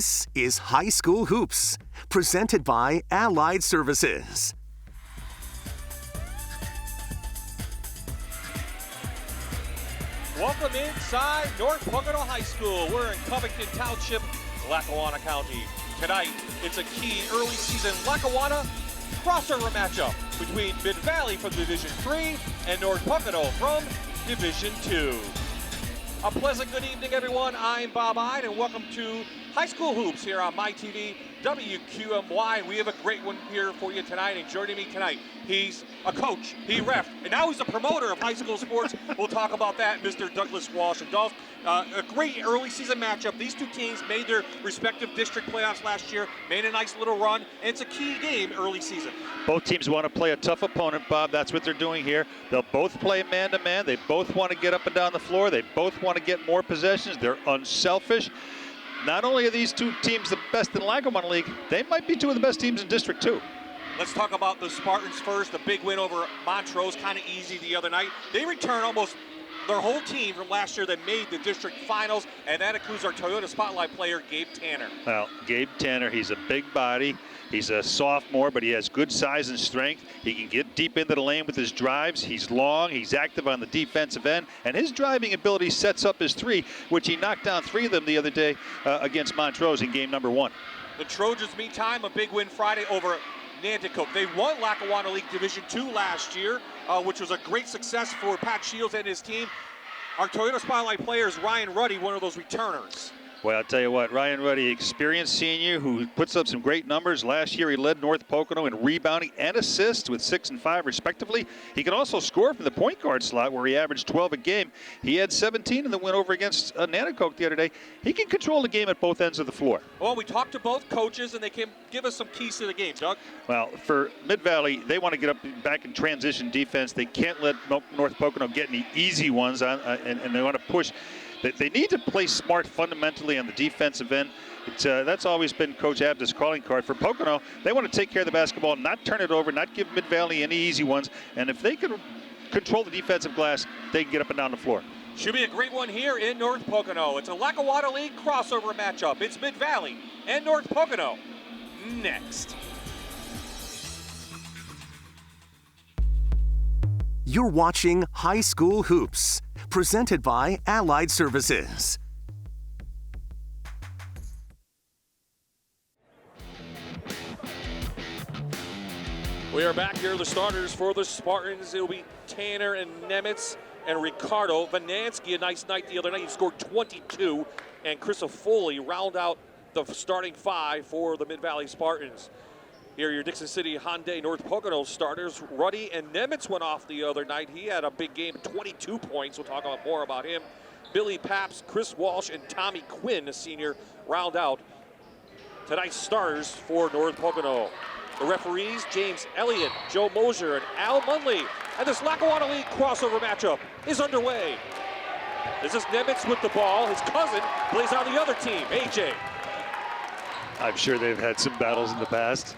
This is High School Hoops, presented by Allied Services. Welcome inside North Pocono High School. We're in Covington Township, Lackawanna County. Tonight, it's a key early season Lackawanna crossover matchup between Mid-Valley from Division III and North Pocono from Division II. A pleasant good evening, everyone. I'm Bob Ide, and welcome to High School Hoops here on MyTV WQMY. We have a great one here for you tonight, and joining me tonight, he's a coach, he ref, and now he's a promoter of high school sports. We'll talk about that, Mr. Douglas Walsh. And Dolph, a great early season matchup. These two teams made their respective district playoffs last year, made a nice little run, and it's a key game early season. Both teams want to play a tough opponent, Bob. That's what they're doing here. They'll both play man-to-man. They both want to get up and down the floor. They both want to get more possessions. They're unselfish. Not only are these two teams the best in the Lackawanna League, they might be two of the best teams in District 2. Let's talk about the Spartans first. The big win over Montrose, kind of easy the other night. They return almost their whole team from last year that made the district finals, and that includes our Toyota Spotlight player, Gabe Tanner. Well, Gabe Tanner, he's a big body. He's a sophomore, but he has good size and strength. He can get deep into the lane with his drives. He's long, he's active on the defensive end, and his driving ability sets up his three, which he knocked down 3 of them the other day against Montrose in game number 1. The Trojans, meantime, a big win Friday over Nanticoke. They won Lackawanna League Division II last year, which was a great success for Pat Shields and his team. Our Toyota Spotlight player is Ryan Ruddy, one of those returners. Well, I'll tell you what, Ryan Ruddy, experienced senior who puts up some great numbers. Last year he led North Pocono in rebounding and assists with 6 and 5 respectively. He can also score from the point guard slot where he averaged 12 a game. He had 17 in the win over against Nanticoke the other day. He can control the game at both ends of the floor. Well, we talked to both coaches and they can give us some keys to the game, Doug. Well, for Mid-Valley, they want to get up back in transition defense. They can't let North Pocono get any easy ones on, and they want to push. They need to play smart fundamentally on the defensive end. That's always been Coach Abda's calling card. For Pocono, they want to take care of the basketball, not turn it over, not give Mid-Valley any easy ones. And if they can control the defensive glass, they can get up and down the floor. Should be a great one here in North Pocono. It's a Lackawanna League crossover matchup. It's Mid-Valley and North Pocono next. You're watching High School Hoops, presented by Allied Services. We are back here. The starters for the Spartans. It'll be Tanner and Nemitz and Ricardo. Vanansky, a nice night the other night. He scored 22. And Chris Foley round out the starting 5 for the Mid-Valley Spartans. Here are your Dixon City Hyundai North Pocono starters. Ruddy and Nemitz went off the other night. He had a big game, 22 points. We'll talk about more about him. Billy Paps, Chris Walsh, and Tommy Quinn, a senior, round out tonight's starters for North Pocono. The referees, James Elliott, Joe Mosier, and Al Munley. And this Lackawanna League crossover matchup is underway. This is Nemitz with the ball. His cousin plays on the other team, AJ. I'm sure they've had some battles in the past.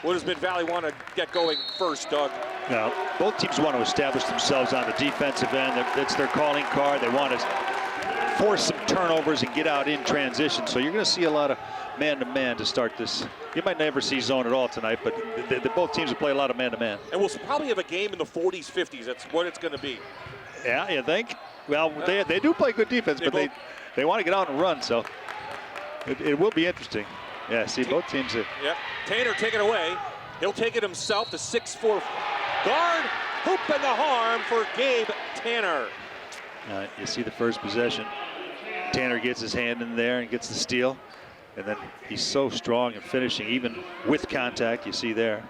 What does Mid-Valley want to get going first, Doug? Now, both teams want to establish themselves on the defensive end. That's their calling card. They want to force some turnovers and get out in transition. So you're going to see a lot of man-to-man to start this. You might never see zone at all tonight, but both teams will play a lot of man-to-man. And we'll probably have a game in the 40s, 50s. That's what it's going to be. Yeah, you think? Well, they do play good defense, but they want to get out and run, so it will be interesting. Yeah, see, both teams are. Yep. Tanner taking away. He'll take it himself. The 6'4" guard. Hoop and the harm for Gabe Tanner. You see the first possession. Tanner gets his hand in there and gets the steal. And then he's so strong in finishing, even with contact, you see there.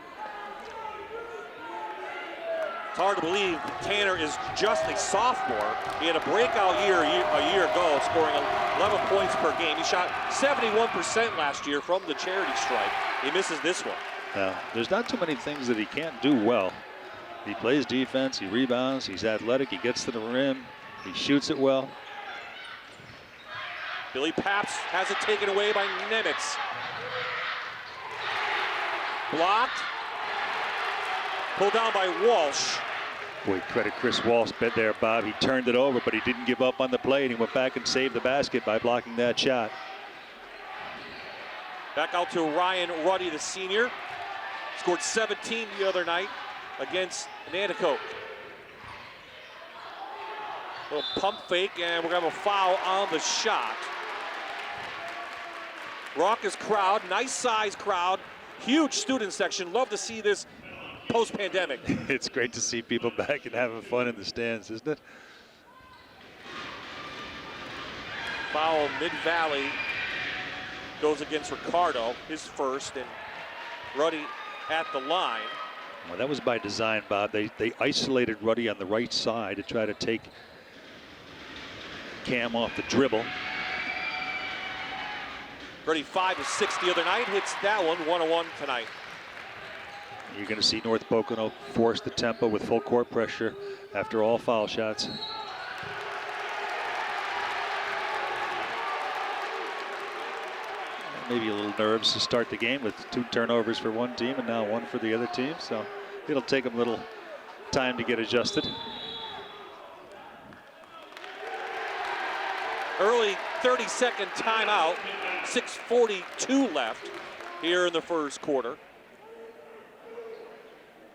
It's hard to believe Tanner is just a sophomore. He had a breakout year a year ago, scoring 11 points per game. He shot 71% last year from the charity stripe. He misses this one. There's not too many things that he can't do well. He plays defense, he rebounds, he's athletic, he gets to the rim, he shoots it well. Billy Paps has it taken away by Nemitz. Blocked. Pulled down by Walsh. Boy, credit Chris Walsh bet there, Bob. He turned it over, but he didn't give up on the play, and he went back and saved the basket by blocking that shot. Back out to Ryan Ruddy, the senior. Scored 17 the other night against Nanticoke. Little pump fake, and we're going to have a foul on the shot. Raucous crowd, nice size crowd, huge student section. Love to see this post-pandemic. It's great to see people back and having fun in the stands, isn't it? Foul Mid-Valley goes against Ricardo, his first, and Ruddy at the line. Well, that was by design, Bob. They isolated Ruddy on the right side to try to take Cam off the dribble. Ruddy 5 of 6 the other night, hits that one, 1-1 tonight. You're going to see North Pocono force the tempo with full court pressure after all foul shots. Maybe a little nerves to start the game with 2 turnovers for one team and now 1 for the other team. So it'll take them a little time to get adjusted. Early 30-second timeout, 6:42 left here in the first quarter.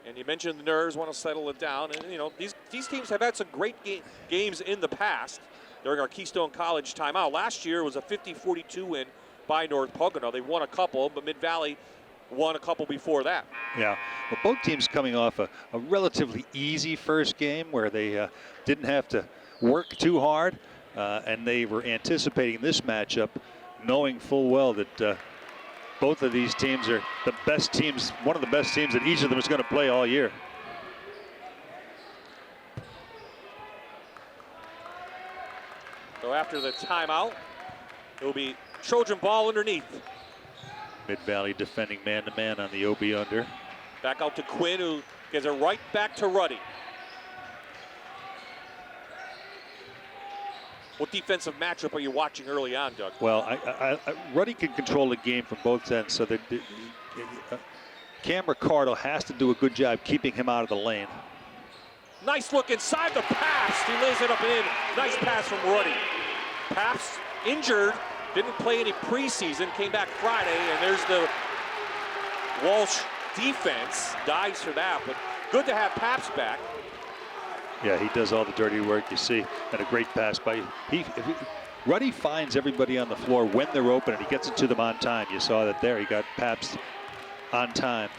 And you mentioned the nerves, want to settle it down. And, you know, these teams have had some great games in the past during our Keystone College timeout. Last year was a 50-42 win by North Pocono. They won a couple, but Mid-Valley won a couple before that. Yeah, well, both teams coming off a relatively easy first game where they didn't have to work too hard, and they were anticipating this matchup, knowing full well that both of these teams are the best teams, one of the best teams that each of them is going to play all year. So after the timeout, it will be Trojan ball underneath. Mid-Valley defending man-to-man on the OB under. Back out to Quinn, who gives it right back to Ruddy. What defensive matchup are you watching early on, Doug? Well, Ruddy can control the game from both ends, so that Cam Ricardo has to do a good job keeping him out of the lane. Nice look inside the pass. He lays it up and in. Nice pass from Ruddy. Paps injured, didn't play any preseason, came back Friday, and there's the Walsh defense. Dives for that, but good to have Paps back. Yeah, he does all the dirty work, you see, and a great pass by Ruddy finds everybody on the floor when they're open, and he gets it to them on time. You saw that there. He got Paps on time.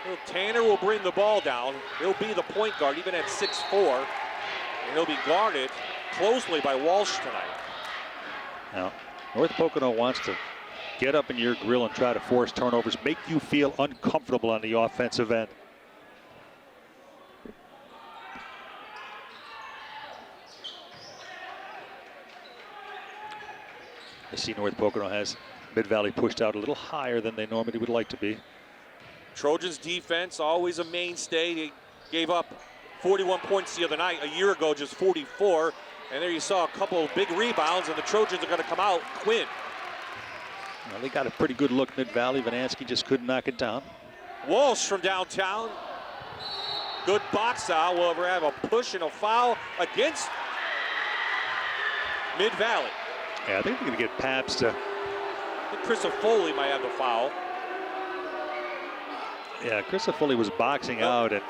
Well, Tanner will bring the ball down. He'll be the point guard, even at 6'4", and he'll be guarded closely by Walsh tonight. Now, North Pocono wants to get up in your grill and try to force turnovers, make you feel uncomfortable on the offensive end. I see North Pocono has Mid-Valley pushed out a little higher than they normally would like to be. Trojans defense, always a mainstay. They gave up 41 points the other night. A year ago, just 44. And there you saw a couple of big rebounds, and the Trojans are going to come out. Quinn. Well, they got a pretty good look, Mid-Valley. Vanansky just couldn't knock it down. Walsh from downtown. Good box out. We'll have a push and a foul against Mid-Valley. Yeah, I think they're going to get Paps to... I think Chris Foley might have the foul. Yeah, Chris Foley was boxing out, and...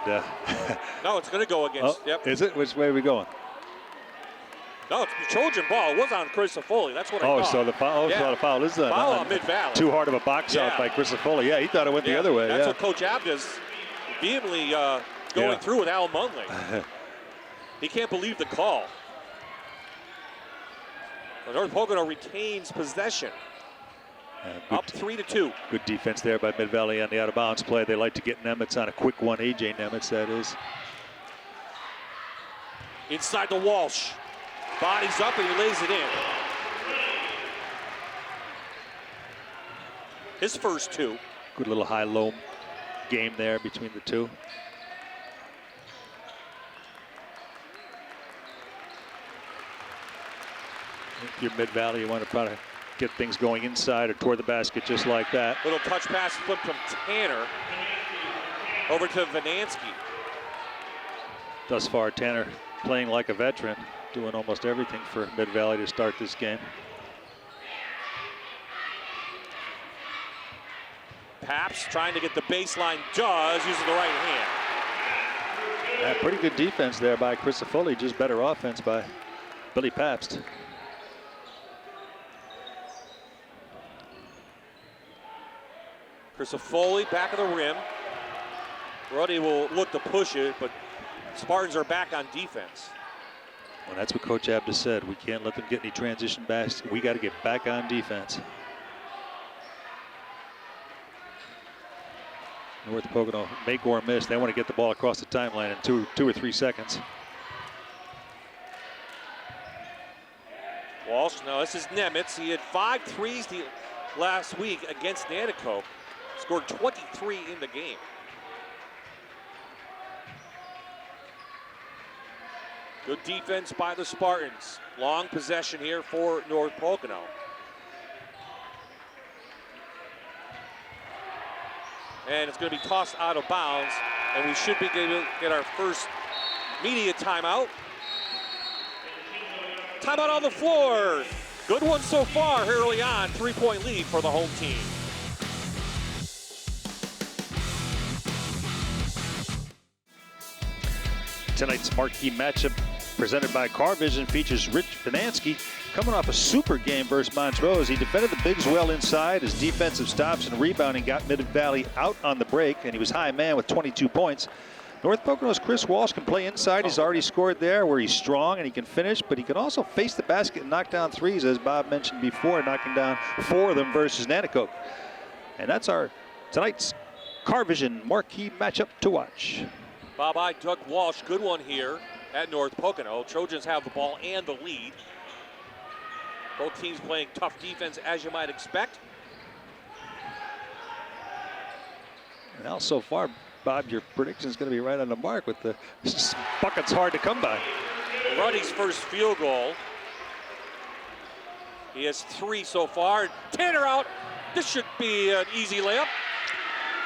No, it's going to go against... Oh, yep. Is it? Which way are we going? No, it's the Trojan ball. It was on Chris Foley. That's what I thought. So the foul. Yeah. So the foul is foul on Mid-Valley. Too hard of a box out by Chris Foley. Yeah, he thought it went the other way. That's what Coach Abda's vehemently going through with Al Munley. He can't believe the call. North Pocono retains possession. Up 3-2. Good defense there by Mid-Valley on the out-of-bounds play. They like to get Nemitz on a quick one. A.J. Nemitz, that is. Inside the Walsh. Bodies up and he lays it in. His first 2. Good little high-low game there between the two. If you're Mid-Valley, you want to try to get things going inside or toward the basket just like that. Little touch pass flip from Tanner over to Vanansky. Thus far, Tanner playing like a veteran, doing almost everything for Mid-Valley to start this game. Paps trying to get the baseline, does, using the right hand. Yeah, pretty good defense there by Chris Foley, just better offense by Billy Pabst. Chris Foley, back of the rim. Ruddy will look to push it, but Spartans are back on defense. Well, that's what Coach Abda said. We can't let them get any transition backs. We got to get back on defense. North Pocono, make or miss. They want to get the ball across the timeline in two or 3 seconds. Walsh, no, this is Nemitz. He had 5 threes last week against Nanticoke. Scored 23 in the game. Good defense by the Spartans. Long possession here for North Pocono. And it's going to be tossed out of bounds, and we should be able to get our first media timeout. Timeout on the floor. Good one so far early on. 3-point lead for the home team. Tonight's marquee matchup presented by Car Vision features Rich Finansky coming off a super game versus Montrose. He defended the Bigs well inside. His defensive stops and rebounding got Mid-Valley out on the break, and he was high man with 22 points. North Pocono's Chris Walsh can play inside. He's already scored there where he's strong and he can finish, but he can also face the basket and knock down threes, as Bob mentioned before, knocking down 4 of them versus Nanticoke. And that's our tonight's Car Vision marquee matchup to watch. Bye-bye, Doug Walsh. Good one here at North Pocono. Trojans have the ball and the lead. Both teams playing tough defense, as you might expect. Well, so far, Bob, your prediction is going to be right on the mark with the buckets hard to come by. Ruddy's first field goal. He has 3 so far. Tanner out. This should be an easy layup.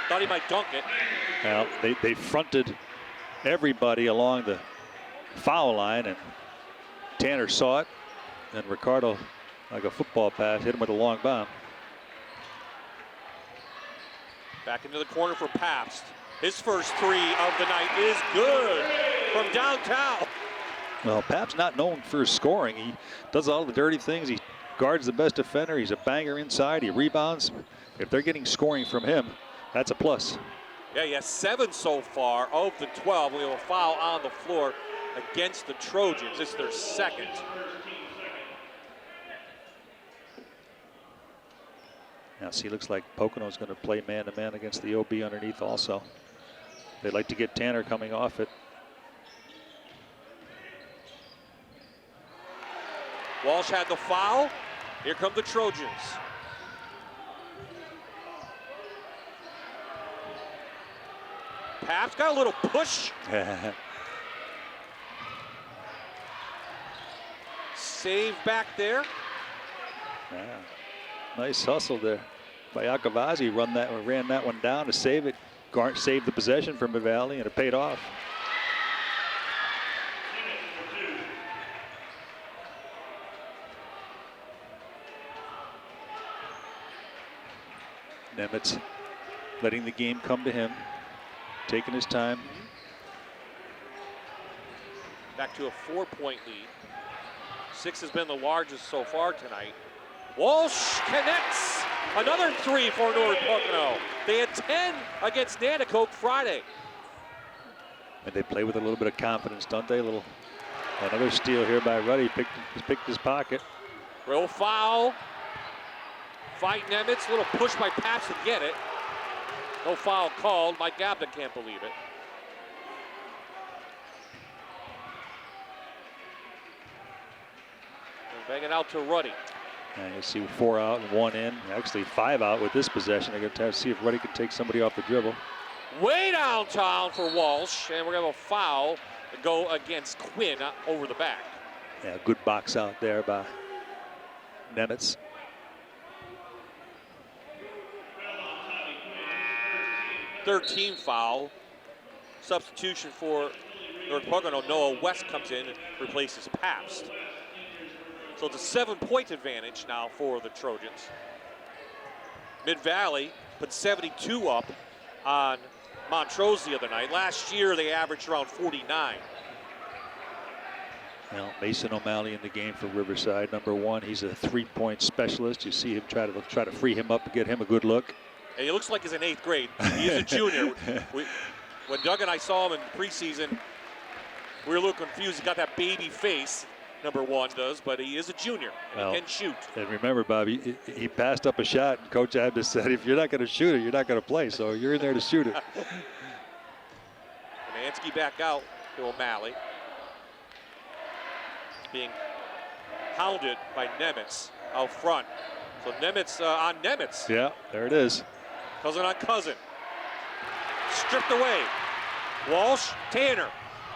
Thought he might dunk it. Well, they fronted everybody along the foul line, and Tanner saw it, and Ricardo, like a football pass, hit him with a long bomb. Back into the corner for Pabst. His first 3 of the night is good from downtown. Well, Pabst not known for his scoring. He does all the dirty things. He guards the best defender. He's a banger inside. He rebounds. If they're getting scoring from him, that's a plus. Yeah, he has 7 so far of the 12. We have a foul on the floor against the Trojans. It's their second. Now, see, looks like Pocono's going to play man-to-man against the OB underneath also. They'd like to get Tanner coming off it. Walsh had the foul. Here come the Trojans. Pabst got a little push. Save back there. Yeah. Nice hustle there by Akavazi. Ran that one down to save it. Saved the possession from Mid-Valley, and it paid off. Nemitz letting the game come to him, taking his time. Back to a 4-point lead. 6 has been the largest so far tonight. Walsh connects. Another 3 for North Pocono. They had 10 against Nanticoke Friday. And they play with a little bit of confidence, don't they? Another steal here by Ruddy. Picked his pocket. Real foul. Fight Nemitz. Little push by Pabst to get it. No foul called. Mike Gabda can't believe it. And bang it out to Ruddy. And you see 4 out and 1 in. Actually 5 out with this possession. They're going to see if Ruddy can take somebody off the dribble. Way downtown for Walsh, and we're going to have a foul to go against Quinn over the back. Yeah, good box out there by Nemitz. Third team foul. Substitution for North Pocono, Noah West comes in and replaces Pabst. So it's a 7-point advantage now for the Trojans. Mid-Valley put 72 up on Montrose the other night. Last year they averaged around 49. Well, Mason O'Malley in the game for Riverside, number 1. He's a 3-point specialist. You see him try to free him up and get him a good look. And he looks like he's in 8th grade. He is a junior. When Doug and I saw him in preseason, we were a little confused. He's got that baby face, number 1 does, but he is a junior, and he can shoot. And remember, Bobby, he passed up a shot, and Coach Abdus said, if you're not going to shoot it, you're not going to play, so you're in there to shoot it. Vanansky back out to O'Malley. Being hounded by Nemitz out front. So Nemitz on Nemitz. Yeah, there it is. Cousin on cousin. Stripped away. Walsh, Tanner.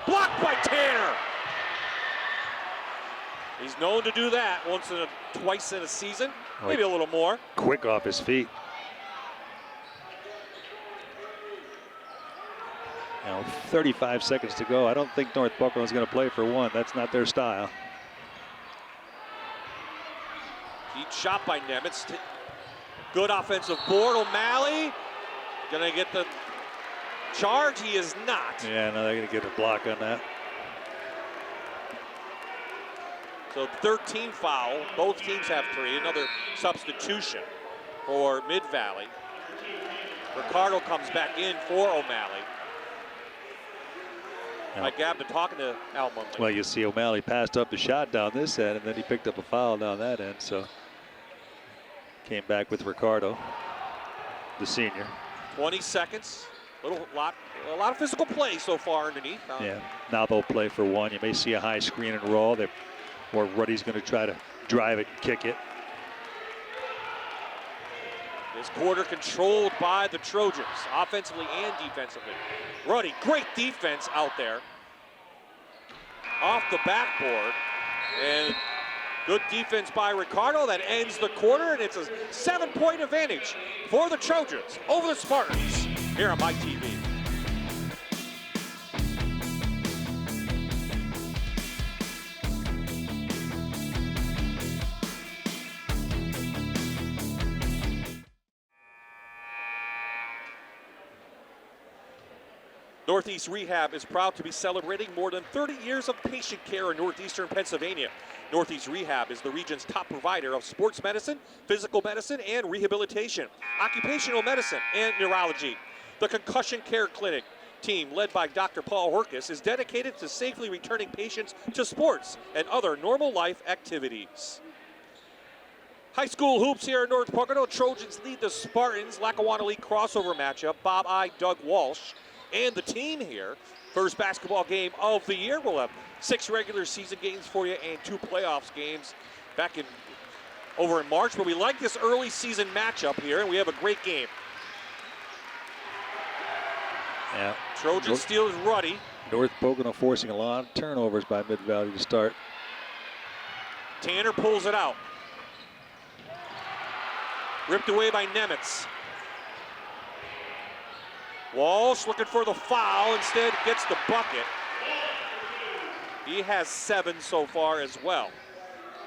Blocked by Tanner. He's known to do that twice in a season, maybe a little more. Quick off his feet. Now 35 seconds to go. I don't think North Pocono is going to play for 1. That's not their style. Deep shot by Nemitz. Good offensive board. O'Malley gonna get the charge. He is not. Yeah, no, they're gonna get a block on that. So 13 foul. Both teams have 3. Another substitution for Mid-Valley. Ricardo comes back in for O'Malley. Mike Gabden talking to Al Munley. Well, you see O'Malley passed up the shot down this end, and then he picked up a foul down that end. So came back with Ricardo, the senior. 20 seconds. A lot of physical play so far underneath. Yeah. Now they'll play for 1. You may see a high screen and roll. Or Ruddy's going to try to drive it and kick it. This quarter controlled by the Trojans, offensively and defensively. Ruddy, great defense out there. Off the backboard. And good defense by Ricardo. That ends the quarter, and it's a 7-point advantage for the Trojans over the Spartans here on MyTV. Northeast Rehab is proud to be celebrating more than 30 years of patient care in northeastern Pennsylvania. Northeast Rehab is the region's top provider of sports medicine, physical medicine, and rehabilitation, occupational medicine, and neurology. The Concussion Care Clinic team, led by Dr. Paul Horkus, is dedicated to safely returning patients to sports and other normal life activities. High school hoops here in North Pocono. Trojans lead the Spartans. Lackawanna League crossover matchup. Bob I, Doug Walsh. And the team here, first basketball game of the year. We'll have 6 regular season games for you and 2 playoffs games over in March. But we like this early season matchup here, and we have a great game. Yeah. Trojan steals Ruddy. North Pocono forcing a lot of turnovers by Mid-Valley to start. Tanner pulls it out. Ripped away by Nemitz. Walsh looking for the foul, instead gets the bucket. He has 7 so far as well,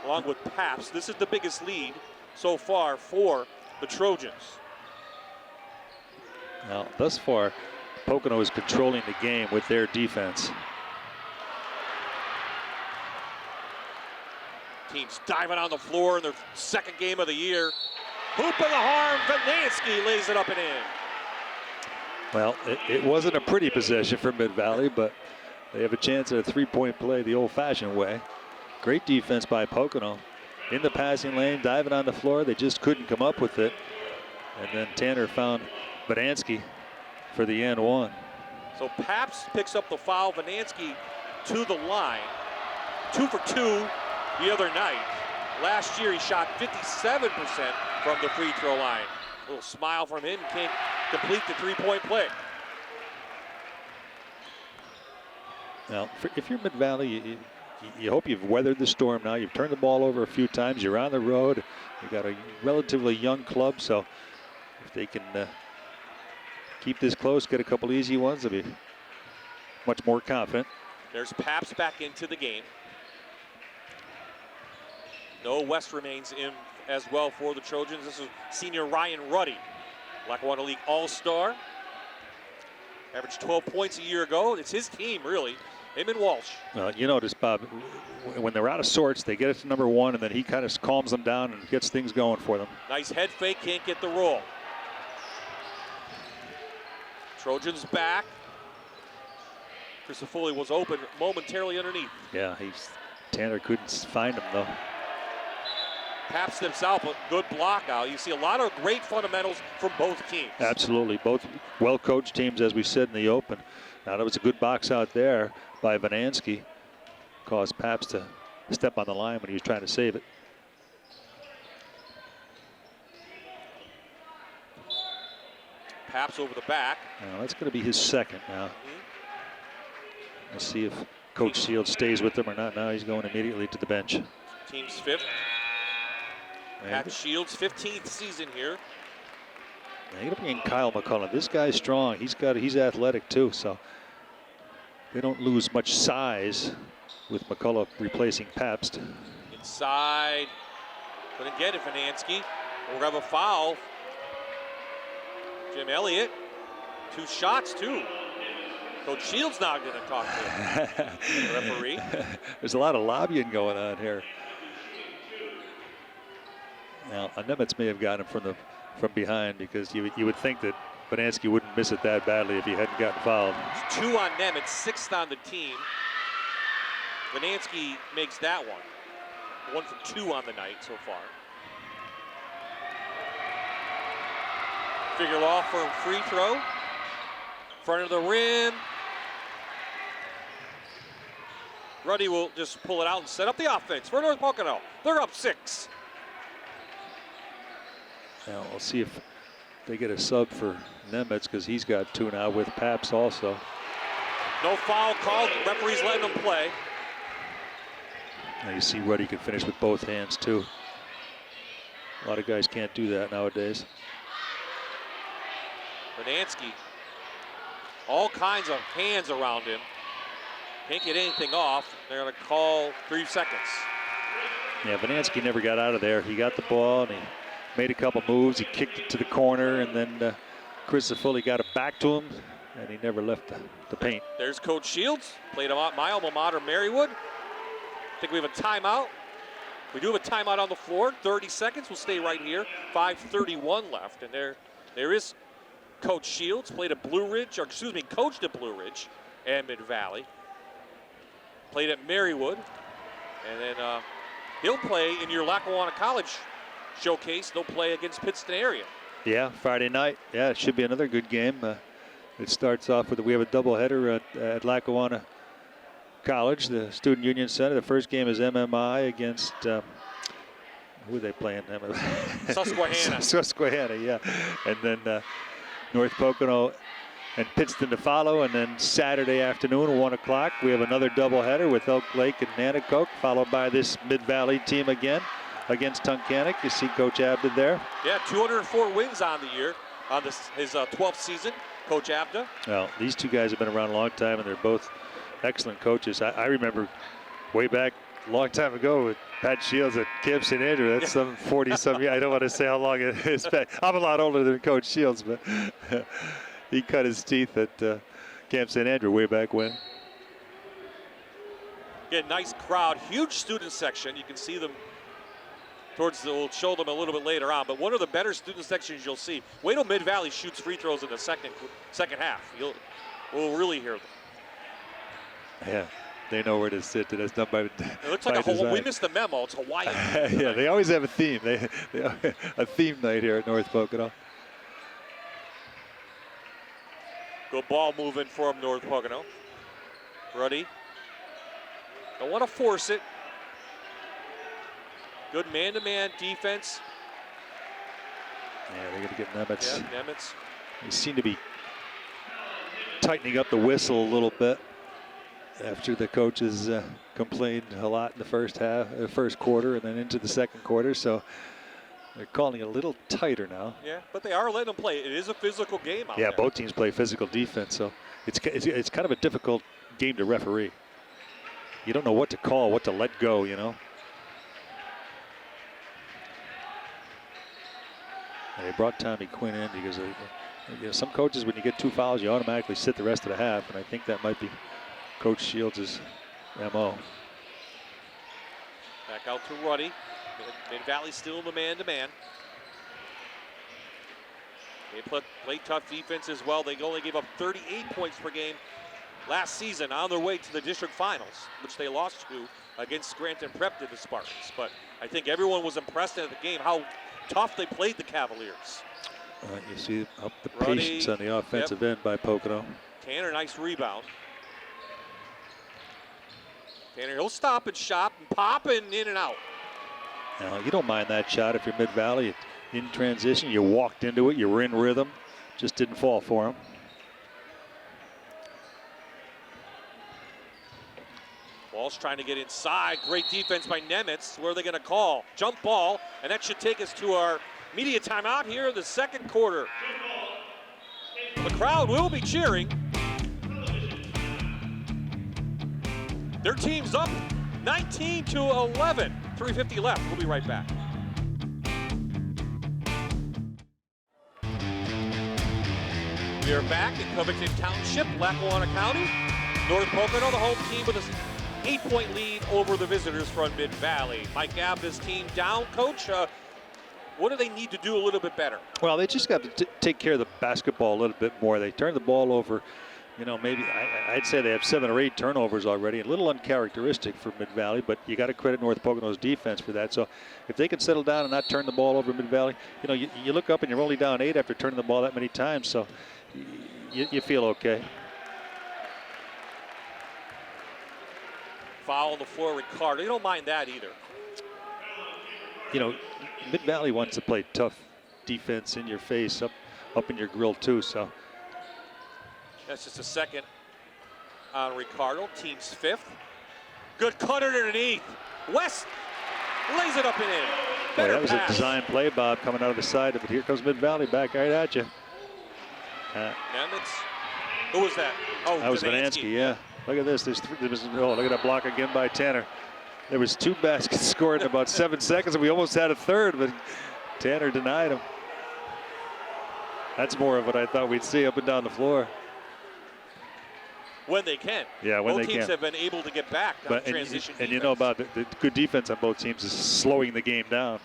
along with Pabst. This is the biggest lead so far for the Trojans. Now, thus far, Pocono is controlling the game with their defense. Teams diving on the floor in their second game of the year. Hoop in the harm, Vanansky lays it up and in. Well, it wasn't a pretty possession for Mid-Valley, but they have a chance at a 3-point play the old-fashioned way. Great defense by Pocono. In the passing lane, diving on the floor. They just couldn't come up with it. And then Tanner found Vanansky for the and 1. So Pabst picks up the foul. Vanansky to the line. 2 for 2 the other night. Last year he shot 57% from the free throw line. A little smile from him. Can't complete the 3-point play. Now, if you're Mid-Valley, you hope you've weathered the storm now. You've turned the ball over a few times. You're on the road. You've got a relatively young club, so if they can keep this close, get a couple easy ones, they'll be much more confident. There's Paps back into the game. Noah West remains in as well for the Trojans. This is senior Ryan Ruddy, Lackawanna League All-Star. Averaged 12 points a year ago. It's his team, really. Him and Walsh. Well, you notice, Bob, when they're out of sorts, they get it to number 1, and then he kind of calms them down and gets things going for them. Nice head fake, can't get the roll. Trojans back. Chris Foley was open momentarily underneath. Yeah, Tanner couldn't find him, though. Pap steps out, but good block out. You see a lot of great fundamentals from both teams. Absolutely. Both well-coached teams, as we said in the open. Now, there was a good box out there by Vanansky. Caused Paps to step on the line when he was trying to save it. Paps over the back. Now, that's going to be his second now. Let's see if Coach Shields stays with him or not. Now he's going immediately to the bench. Team's fifth. Pat Shields, 15th season here. They're going to bring in Kyle McCullough. This guy's strong. He's athletic too, so they don't lose much size with McCullough replacing Pabst. Inside, couldn't get it. Vanansky. We'll have a foul. Jim Elliott, 2 shots too. Coach Shields now going to talk to the referee. There's a lot of lobbying going on here. Now, Nemitz may have gotten him from behind, because you would think that Vanansky wouldn't miss it that badly if he hadn't gotten fouled. 2 on Nemitz, 6th on the team. Vanansky makes that one. 1 for 2 on the night so far. Figure off for a free throw. Front of the rim. Ruddy will just pull it out and set up the offense for North Pocono. They're up 6. Now we'll see if they get a sub for Nemitz, because he's got 2 now with Paps also. No foul called. Referee's letting them play. Now you see Ruddy can finish with both hands too. A lot of guys can't do that nowadays. Vanansky, all kinds of hands around him. Can't get anything off. They're going to call 3 seconds. Yeah, Vanansky never got out of there. He got the ball and he made a couple moves. He kicked it to the corner, and then Chris Foley got it back to him, and he never left the paint. There's Coach Shields. Played him out my alma mater, Marywood. I think we have a timeout. We do have a timeout on the floor. 30 seconds. We'll stay right here. 5:31 left, and there is Coach Shields. Played at Blue Ridge, or excuse me, coached at Blue Ridge and Mid-Valley. Played at Marywood, and then he'll play in your Lackawanna College showcase. They'll play against Pittston area. Yeah, Friday night. Yeah, it should be another good game. It starts off with, we have a doubleheader at Lackawanna College, the Student Union Center. The first game is MMI against, who are they playing? Susquehanna. Susquehanna, yeah. And then North Pocono and Pittston to follow. And then Saturday afternoon at 1 o'clock, we have another doubleheader with Elk Lake and Nanticoke, followed by this Mid-Valley team again against Tunkhannock. You see Coach Abda there. Yeah, 204 wins on the year, on his 12th season, Coach Abda. Well, these two guys have been around a long time, and they're both excellent coaches. I remember way back a long time ago with Pat Shields at Camp St. Andrew. That's some 40-some years. I don't want to say how long it is back. I'm a lot older than Coach Shields, but he cut his teeth at Camp St. Andrew way back when. Yeah, nice crowd, huge student section. You can see them we'll show them a little bit later on, but one of the better student sections you'll see. Wait till Mid-Valley shoots free throws in the second half. We'll really hear them. Yeah, they know where to sit. That's done by it looks like we missed the memo. It's Hawaii. Yeah, they always have a theme. They a theme night here at North Pocono. Good ball moving from North Pocono. Ruddy. Don't want to force it. Good man-to-man defense. Yeah, they're going to get Nemitz. Yeah, Nemitz. They seem to be tightening up the whistle a little bit after the coaches complained a lot in the first quarter, and then into the second quarter. So they're calling it a little tighter now. Yeah, but they are letting them play. It is a physical game out there. Yeah, both teams play physical defense, so it's kind of a difficult game to referee. you don't know what to call, what to let go, you know. And they brought Tommy Quinn in because some coaches, when you get 2 fouls, you automatically sit the rest of the half, and I think that might be Coach Shields' MO. Back out to Ruddy. Mid-Valley still in the man-to-man. They play tough defense as well. They only gave up 38 points per game last season on their way to the district finals, which they lost to against Scranton Prep to the Spartans. But I think everyone was impressed at the game how tough they played the Cavaliers. You see up the Ruddy, patience on the offensive end by Pocono. Tanner, nice rebound. Tanner, he'll stop and shop and pop and in and out. Now, you don't mind that shot if you're Mid-Valley. In transition, you walked into it, you were in rhythm. Just didn't fall for him. Walsh trying to get inside. Great defense by Nemitz. Where are they going to call? Jump ball, and that should take us to our media timeout here in the second quarter. The crowd will be cheering. Their team's up 19-11. 3:50 left. We'll be right back. We are back in Covington Township, Lackawanna County. North Pocono, the home team with an 8-point lead over the visitors from Mid-Valley. Mike Gabb, this team down. Coach, what do they need to do a little bit better? Well, they just got to take care of the basketball a little bit more. They turned the ball over. You know, maybe I'd say they have 7 or 8 turnovers already. A little uncharacteristic for Mid-Valley, but you got to credit North Pocono's defense for that. So if they can settle down and not turn the ball over Mid-Valley, you know, you look up and you're only down 8 after turning the ball that many times. So you feel okay. Foul on the floor, Ricardo. You don't mind that either. You know, Mid-Valley wants to play tough defense in your face, up in your grill too. So that's just a second on Ricardo. Team's 5th. Good cutter underneath. West lays it up and in. Boy, that was a design play, Bob, coming out of the side of it. Here comes Mid-Valley back right at you. Nemitz. Who was that? Oh, that was Vanansky, yeah. Look at this. Look at that block again by Tanner. There was 2 baskets scored in about 7 seconds, and we almost had a third, but Tanner denied him. That's more of what I thought we'd see up and down the floor. When they can. Yeah, when both they teams can. have been able to get back on transition and you know about the good defense on both teams is slowing the game down.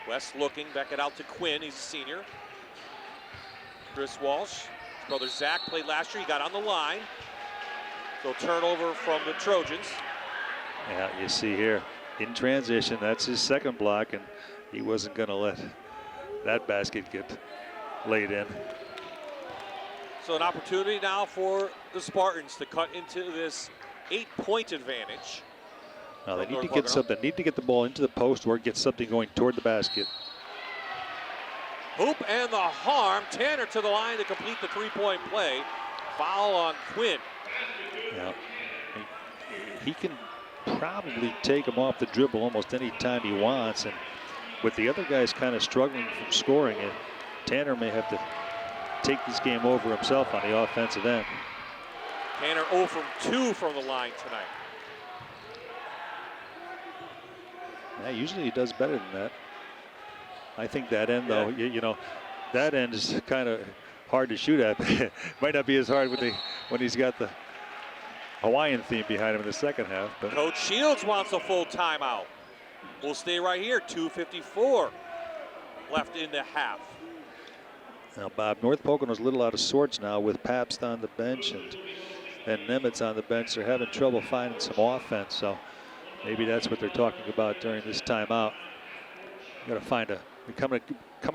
West looking, back it out to Quinn. He's a senior. Chris Walsh, his brother Zach played last year. He got on the line. So turnover from the Trojans. Yeah, you see here in transition, that's his second block, and he wasn't going to let that basket get laid in. So an opportunity now for the Spartans to cut into this 8-point advantage. Now they need to get something. Need to get the ball into the post or get something going toward the basket. Hoop and the harm. Tanner to the line to complete the 3-point play. Foul on Quinn. Yeah, he can probably take him off the dribble almost any time he wants, and with the other guys kind of struggling from scoring, Tanner may have to take this game over himself on the offensive end. Tanner 0 from 2 from the line tonight. Yeah, usually he does better than that. I think that end, though, you know, that end is kind of hard to shoot at. Might not be as hard when he's got the Hawaiian theme behind him in the second half. But Coach Shields wants a full timeout. We'll stay right here. 2:54 left in the half. Now, Bob, North Pocono's a little out of sorts now with Pabst on the bench and Nemitz on the bench. They're having trouble finding some offense, so maybe that's what they're talking about during this timeout. You got to find coming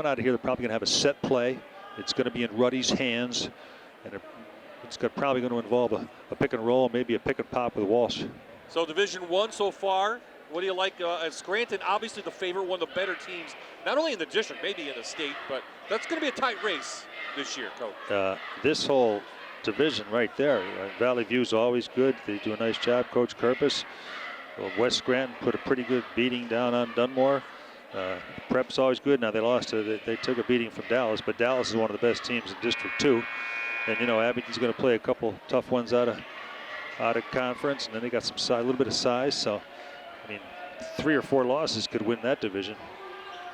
out of here. They're probably going to have a set play. It's going to be in Ruddy's hands, and it's probably going to involve a pick and roll, maybe a pick and pop with Walsh. So Division I so far. What do you like? Scranton, obviously the favorite, one of the better teams, not only in the district, maybe in the state, but that's going to be a tight race this year, Coach. This whole division right there, Valley View's always good. They do a nice job, Coach Kerpus. West Scranton put a pretty good beating down on Dunmore. Prep's always good. Now they lost. They took a beating from Dallas, but Dallas is one of the best teams in District 2. And you know, Abington's going to play a couple tough ones out of out of conference, and then they got some size, a little bit of size. So, I mean, 3 or 4 losses could win that division.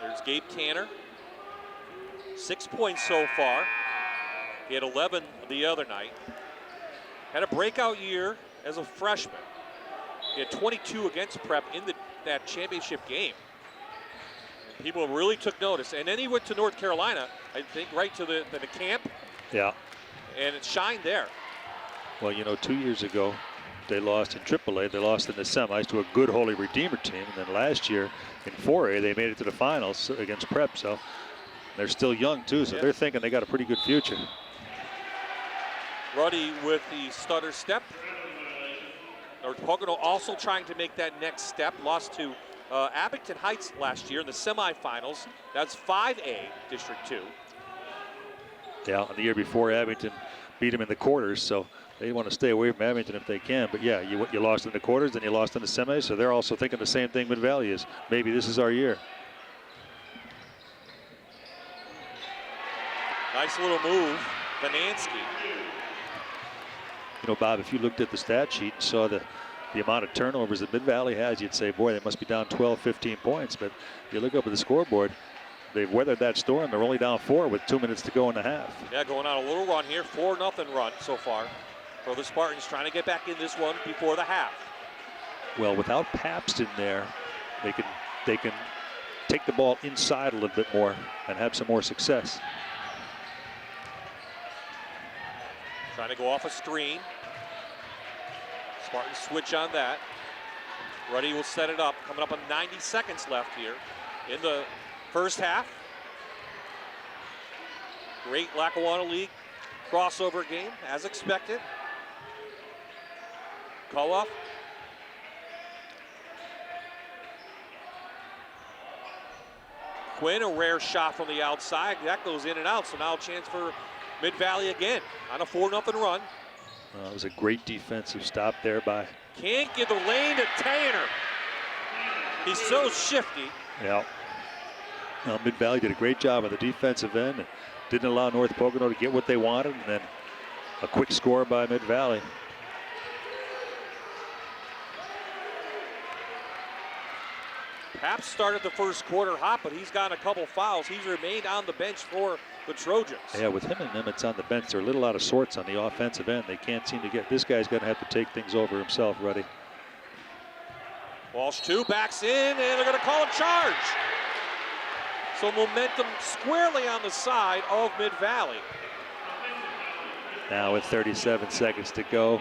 There's Gabe Tanner. 6 points so far. He had 11 the other night. Had a breakout year as a freshman. He had 22 against Prep in that championship game. And people really took notice. And then he went to North Carolina, I think, right to the camp. Yeah. And it shined there. Well, you know, 2 years ago, they lost in AAA. They lost in the semis to a good Holy Redeemer team. And then last year in 4A, they made it to the finals against Prep. So they're still young, too. So they're thinking they got a pretty good future. Ruddy with the stutter step. North Pocono also trying to make that next step. Lost to Abington Heights last year in the semifinals. That's 5A, District 2. Yeah, and the year before, Abington beat them in the quarters, so they want to stay away from Abington if they can. But yeah, you lost in the quarters, then you lost in the semis, so they're also thinking the same thing Mid-Valley is. Maybe this is our year. Nice little move, Vanansky. You know, Bob, if you looked at the stat sheet and saw the amount of turnovers that Mid-Valley has, you'd say, boy, they must be down 12, 15 points. But you look up at the scoreboard, they've weathered that storm. They're only down 4 with 2 minutes to go in the half. Yeah, going on a little run here, 4-0 run so far for the Spartans, trying to get back in this one before the half. Well, without Pabst in there, they can take the ball inside a little bit more and have some more success. Trying to go off a screen. Spartans switch on that. Ruddy will set it up. Coming up on 90 seconds left here in the first half. Great Lackawanna League crossover game, as expected. Koloff. Quinn, a rare shot from the outside. That goes in and out, so now a chance for Mid-Valley again on a 4-0 run. It was a great defensive stop there by. Can't give the lane to Tanner. He's so shifty. Yeah. Well, Mid-Valley did a great job on the defensive end. Didn't allow North Pocono to get what they wanted, and then a quick score by Mid-Valley. Pabst started the first quarter hot, but he's gotten a couple fouls. He's remained on the bench for the Trojans. Yeah, with him and Nimitz on the bench, they're a little out of sorts on the offensive end. They can't seem to get. This guy's going to have to take things over himself, Ruddy. Walsh 2 backs in, and they're going to call a charge. So momentum squarely on the side of Mid-Valley. Now with 37 seconds to go,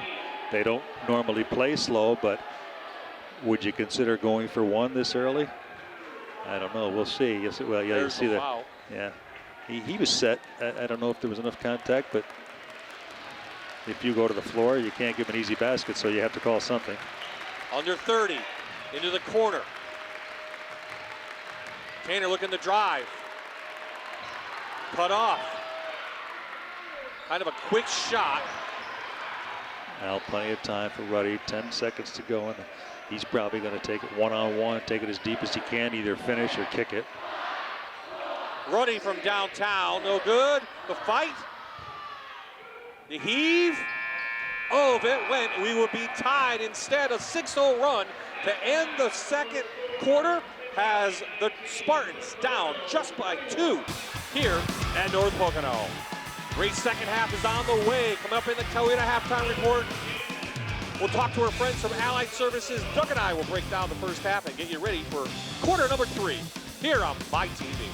they don't normally play slow, but would you consider going for one this early? I don't know. We'll see. Yes, well, yeah, you see that. Foul. Yeah, he was set. I don't know if there was enough contact, but if you go to the floor, you can't give an easy basket, so you have to call something. Under 30, into the corner. Tanner looking to drive. Cut off. Kind of a quick shot. Now plenty of time for Ruddy. 10 seconds to go, and he's probably going to take it one-on-one, take it as deep as he can, either finish or kick it. Ruddy from downtown, no good. The fight. The heave. Oh, if it went, we would be tied instead. A 6-0 run to end the second quarter has the Spartans down just by 2 here at North Pocono. Great second half is on the way. Coming up in the Toyota halftime report, we'll talk to our friends from Allied Services. Doug and I will break down the first half and get you ready for quarter number 3 here on My TV.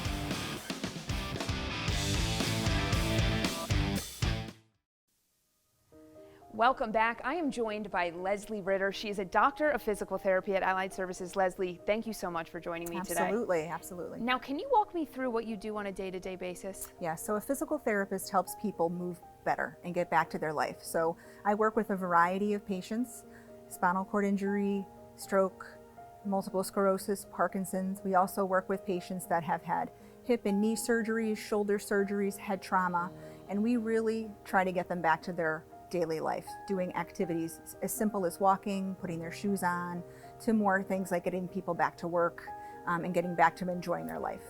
Welcome back. I am joined by Leslie Ritter. She is a doctor of physical therapy at Allied Services. Leslie, thank you so much for joining me today. Absolutely. Now, can you walk me through what you do on a day-to-day basis? Yeah, so a physical therapist helps people move better and get back to their life. So I work with a variety of patients: spinal cord injury, stroke, multiple sclerosis, Parkinson's. We also work with patients that have had hip and knee surgeries, shoulder surgeries, head trauma, and we really try to get them back to their daily life, doing activities as simple as walking, putting their shoes on, to more things like getting people back to work and getting back to enjoying their life.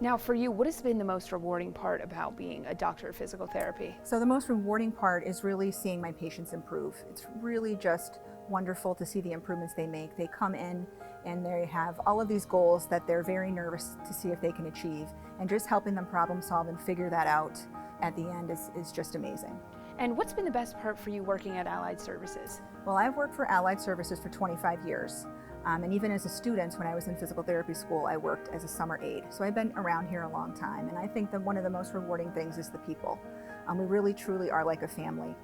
Now for you, what has been the most rewarding part about being a doctor of physical therapy? So the most rewarding part is really seeing my patients improve. It's really just wonderful to see the improvements they make. They come in and they have all of these goals that they're very nervous to see if they can achieve, and just helping them problem solve and figure that out at the end is just amazing. And what's been the best part for you working at Allied Services? Well, I've worked for Allied Services for 25 years. And even as a student, when I was in physical therapy school, I worked as a summer aide. So I've been around here a long time. And I think that one of the most rewarding things is the people. We really, truly are like a family.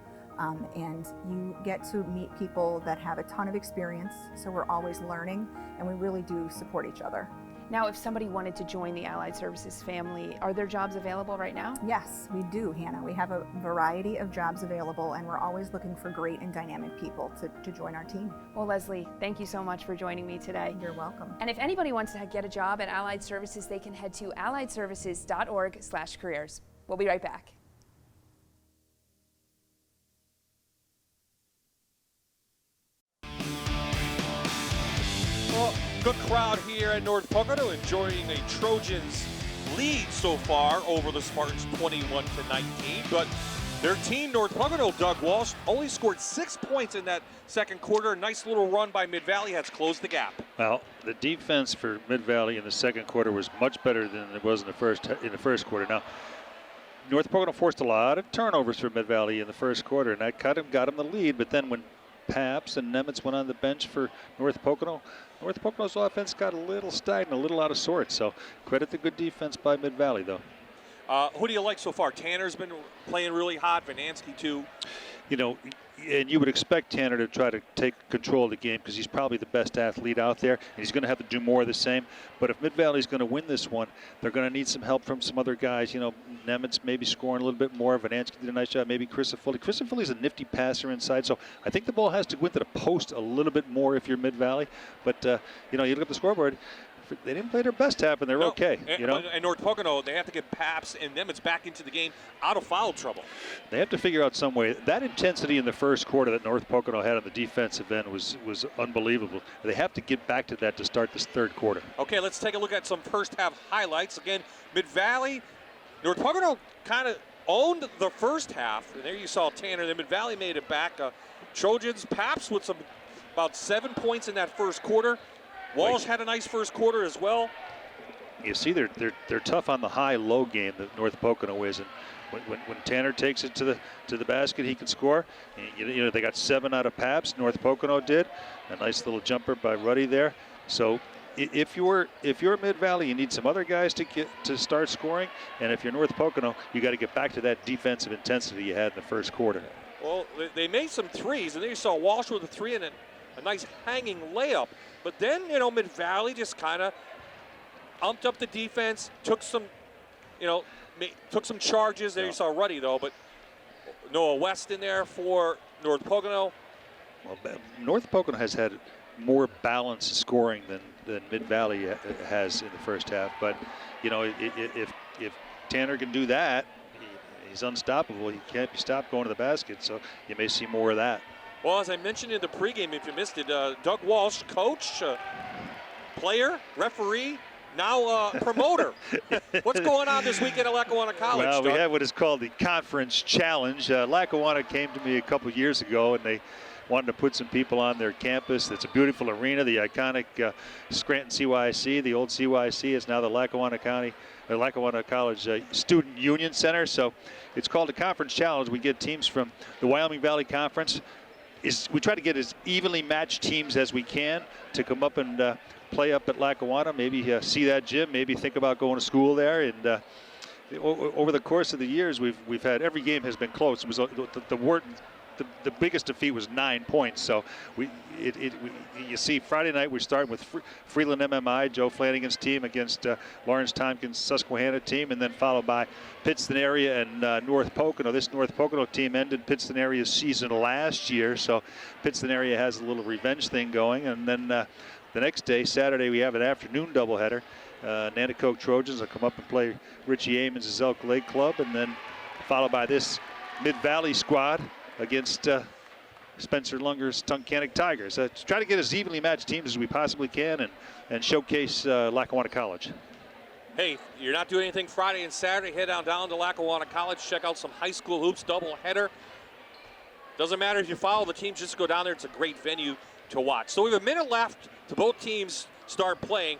And you get to meet people that have a ton of experience. So we're always learning, and we really do support each other. Now, if somebody wanted to join the Allied Services family, are there jobs available right now? Yes, we do, Hannah. We have a variety of jobs available, and we're always looking for great and dynamic people to join our team. Well, Leslie, thank you so much for joining me today. You're welcome. And if anybody wants to get a job at Allied Services, they can head to alliedservices.org/careers. We'll be right back. Well, good crowd here at North Pocono, enjoying a Trojans lead so far over the Spartans 21-19. But their team, North Pocono, Doug Walsh, only scored 6 points in that second quarter. A nice little run by Mid-Valley has closed the gap. Well, the defense for Mid-Valley in the second quarter was much better than it was in the first quarter. Now, North Pocono forced a lot of turnovers for Mid-Valley in the first quarter, and that got him the lead. But then when Paps and Nemitz went on the bench for North Pocono's offense got a little stagnant, a little out of sorts. So credit the good defense by Mid-Valley, though. Who do you like so far? Tanner's been playing really hot. Vanansky, too. You know, and you would expect Tanner to try to take control of the game because he's probably the best athlete out there, and he's going to have to do more of the same. But if Mid-Valley's going to win this one, they're going to need some help from some other guys. You know, Nemitz maybe scoring a little bit more. Vanansky did a nice job. Maybe Christopher's a nifty passer inside. So I think the ball has to go into the post a little bit more if you're Mid-Valley. But, you know, you look at the scoreboard. They didn't play their best half, and they're okay. And, you know? and North Pocono, they have to get Paps and Nemitz back into the game out of foul trouble. They have to figure out some way. That intensity in the first quarter that North Pocono had on the defensive end was unbelievable. They have to get back to that to start this third quarter. Okay, let's take a look at some first half highlights. Again, Mid-Valley, North Pocono kind of owned the first half. And there you saw Tanner. Then Mid-Valley made it back. Trojans, Paps with about 7 points in that first quarter. Walsh had a nice first quarter as well. You see, they're tough on the high-low game that North Pocono is, and when Tanner takes it to the basket, he can score. You know, they got 7 out of Paps. North Pocono did a nice little jumper by Ruddy there. So if you're Mid-Valley, you need some other guys to start scoring, and if you're North Pocono, you got to get back to that defensive intensity you had in the first quarter. Well, they made some threes, and then you saw Walsh with a three and a nice hanging layup. But then, you know, Mid-Valley just kind of umped up the defense, took some charges. There you saw Ruddy, though, but Noah West in there for North Pocono. Well, North Pocono has had more balanced scoring than Mid-Valley has in the first half. But, you know, if Tanner can do that, he's unstoppable. He can't be stopped going to the basket, so you may see more of that. Well, as I mentioned in the pregame, if you missed it, Doug Walsh, coach, player, referee, now promoter. What's going on this weekend at Lackawanna College, Well, Doug? we have what is called the Conference Challenge. Lackawanna came to me a couple years ago, and they wanted to put some people on their campus. It's a beautiful arena, the iconic Scranton CYC. The old CYC is now the Lackawanna College Student Union Center. So it's called the Conference Challenge. We get teams from the Wyoming Valley Conference. We try to get as evenly matched teams as we can to come up and play up at Lackawanna, maybe see that gym, maybe think about going to school there. And over the course of the years, we've had, every game has been close. It was the biggest defeat was 9 points. So you see, Friday night we're starting with Freeland MMI, Joe Flanagan's team, against Lawrence Tompkins' Susquehanna team, and then followed by Pittston area and North Pocono. This North Pocono team ended Pittston area's season last year, so Pittston area has a little revenge thing going. And then the next day, Saturday, we have an afternoon doubleheader. Nanticoke Trojans will come up and play Richie Amons' Elk Lake Club, and then followed by this Mid-Valley squad against Spencer Lunger's Tunkhannock Tigers. Try to get as evenly matched teams as we possibly can and showcase Lackawanna College. Hey, you're not doing anything Friday and Saturday, head down to Lackawanna College, check out some high school hoops doubleheader. Doesn't matter if you follow the teams, just go down there. It's a great venue to watch. So we have a minute left to both teams start playing.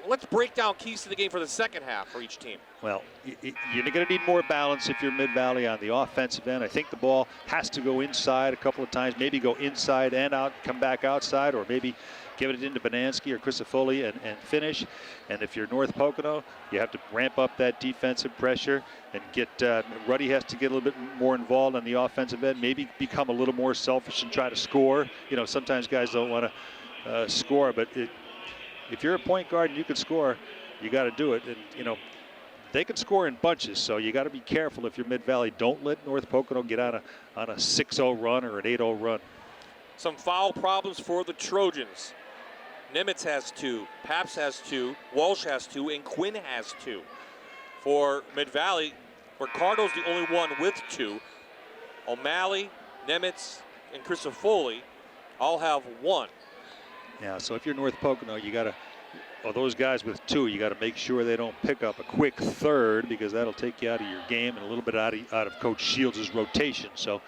Let's break down keys to the game for the second half for each team. Well, you're going to need more balance if you're Mid-Valley on the offensive end. I think the ball has to go inside a couple of times, maybe go inside and out, come back outside, or maybe give it into Banansky or Crisafulli and finish. And if you're North Pocono, you have to ramp up that defensive pressure and get Ruddy has to get a little bit more involved on the offensive end, maybe become a little more selfish and try to score. You know, sometimes guys don't want to score, but if you're a point guard and you can score, you got to do it. And, you know, they can score in bunches, so you got to be careful if you're Mid-Valley. Don't let North Pocono get on a 6-0 run or an 8-0 run. Some foul problems for the Trojans. Nimitz has 2, Paps has 2, Walsh has 2, and Quinn has 2. For Mid-Valley, Ricardo's the only one with 2. O'Malley, Nimitz, and Crisafulli all have 1. Yeah, so if you're North Pocono, you got to, those guys with 2, you got to make sure they don't pick up a quick third, because that'll take you out of your game and a little bit out of Coach Shields' rotation. So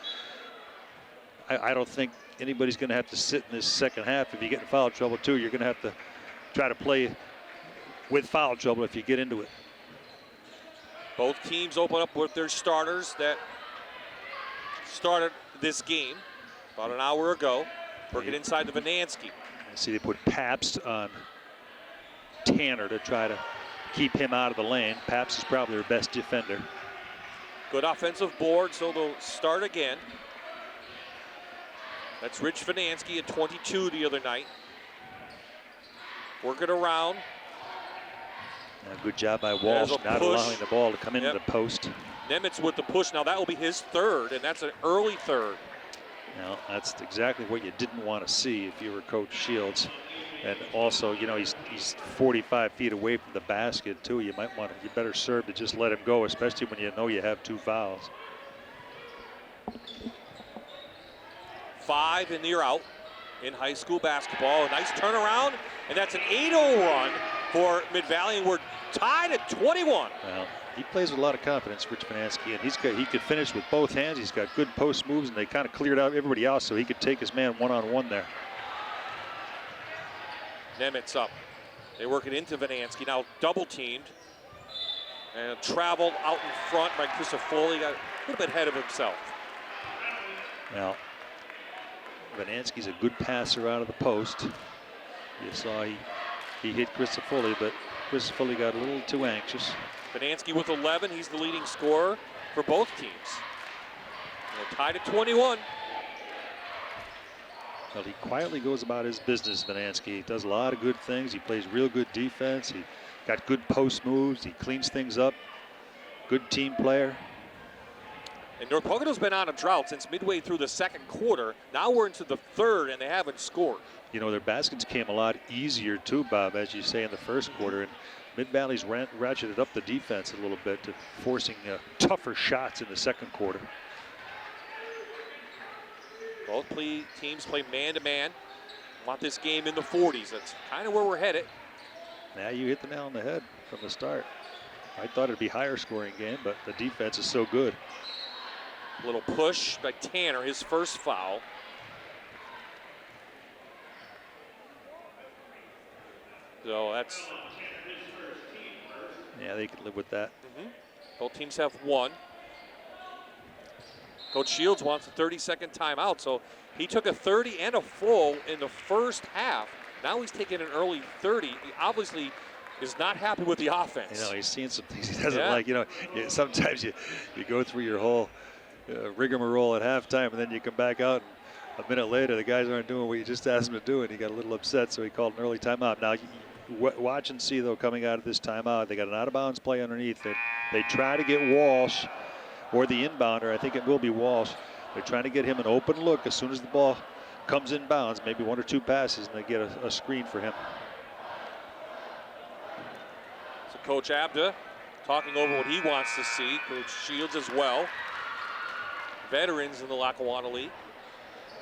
I don't think anybody's going to have to sit in this second half. If you get in foul trouble too, you're going to have to try to play with foul trouble if you get into it. Both teams open up with their starters that started this game about an hour ago. Working inside the Vanansky. I see they put Pabst on Tanner to try to keep him out of the lane. Pabst is probably their best defender. Good offensive board, so they'll start again. That's Rich Vanansky at 22 the other night. Work it around. Good job by Walsh, not allowing the ball to come into the post. Nimitz with the push. Now that will be his third, and that's an early third. Now that's exactly what you didn't want to see if you were Coach Shields. And also, you know, he's 45 feet away from the basket too. You better serve to just let him go, especially when you know you have 2 fouls. 5 and you're out in high school basketball. A nice turnaround, and that's an 8-0 run for Mid-Valley, and we're tied at 21. Well, he plays with a lot of confidence, Rich Vanansky, and he could finish with both hands. He's got good post moves, and they kind of cleared out everybody else, so he could take his man one-on-one there. Nimitz up. They work it into Vanansky, now double teamed. And traveled out in front by Crisafulli, got a little bit ahead of himself. Now, Vanansky's a good passer out of the post. You saw he hit Crisafulli, but Crisafulli got a little too anxious. Vanansky with 11, he's the leading scorer for both teams. They're tied at 21. Well, he quietly goes about his business, Vanansky. He does a lot of good things. He plays real good defense. He got good post moves. He cleans things up. Good team player. And North Pocono's been on a drought since midway through the second quarter. Now we're into the third, and they haven't scored. You know, their baskets came a lot easier too, Bob, as you say, in the first quarter. And Mid-Valley's ratcheted up the defense a little bit, to forcing tougher shots in the second quarter. Both teams play man-to-man. Want this game in the 40s. That's kind of where we're headed. Now you hit the nail on the head from the start. I thought it'd be higher scoring game, but the defense is so good. A little push by Tanner, his first foul. So that's... Yeah, they can live with that. Both teams have 1. Coach Shields wants a 30-second timeout, so he took a 30 and a full in the first half. Now he's taking an early 30. He obviously is not happy with the offense. You know, he's seeing some things he doesn't like. You know, sometimes you go through your whole rigmarole at halftime, and then you come back out, and a minute later the guys aren't doing what you just asked them to do, and he got a little upset, so he called an early timeout. Now, watch and see, though, coming out of this timeout, they got an out-of-bounds play underneath. They try to get Walsh, or the inbounder, I think it will be Walsh. They're trying to get him an open look as soon as the ball comes in bounds, maybe 1 or 2 passes, and they get a screen for him. So Coach Abda talking over what he wants to see. Coach Shields as well. Veterans in the Lackawanna League.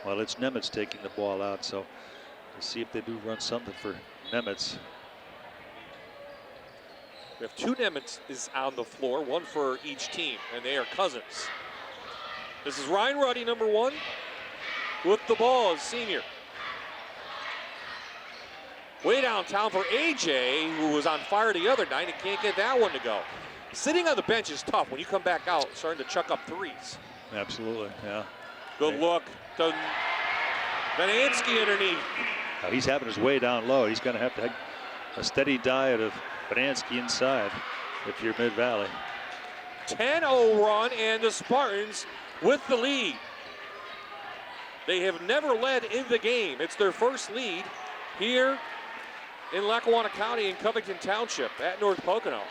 Well, it's Nimitz taking the ball out, so let's see if they do run something for Nimitz. We have 2 Nemitz is on the floor, 1 for each team, and they are cousins. This is Ryan Ruddy, number 1, with the ball as senior. Way downtown for AJ, who was on fire the other night and can't get that one to go. Sitting on the bench is tough when you come back out, starting to chuck up threes. Absolutely, yeah. Good look to Vanansky underneath. Now he's having his way down low. He's going to have a steady diet of Vanansky inside if you're Mid-Valley. 10-0 run, and the Spartans with the lead. They have never led in the game. It's their first lead here in Lackawanna County in Covington Township at North Pocono.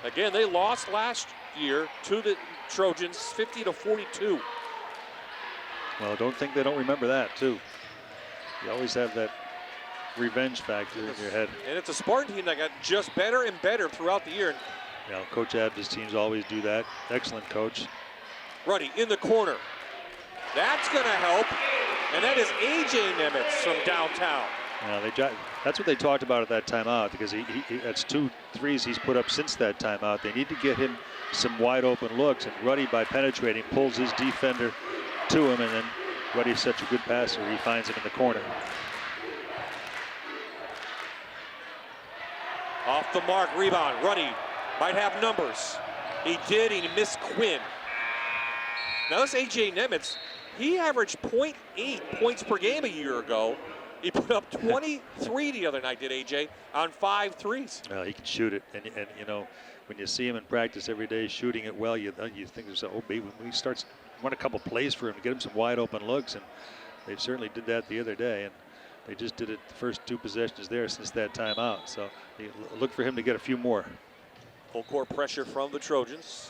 Again, they lost last year to the Trojans 50-42. Well, they don't remember that, too. You always have that revenge factor in your head. And it's a Spartan team that got just better and better throughout the year. You know, Coach Abd's teams always do that. Excellent coach. Ruddy in the corner. That's going to help. And that is AJ Nemitz from downtown. That's what they talked about at that timeout, because that's 2 threes he's put up since that timeout. They need to get him some wide open looks, and Ruddy, by penetrating, pulls his defender to him, and then Ruddy's such a good passer, he finds him in the corner. Off the mark, rebound. Ruddy might have numbers. He did, he missed Quinn. Now this AJ Nemitz, he averaged 0.8 points per game a year ago. He put up 23 the other night, did AJ, on 5 threes. He can shoot it, and you know, when you see him in practice every day shooting it well, you think there's when we start run a couple plays for him to get him some wide open looks, and they certainly did that the other day, and they just did it the first 2 possessions there since that timeout. So you look for him to get a few more. Full court pressure from the Trojans.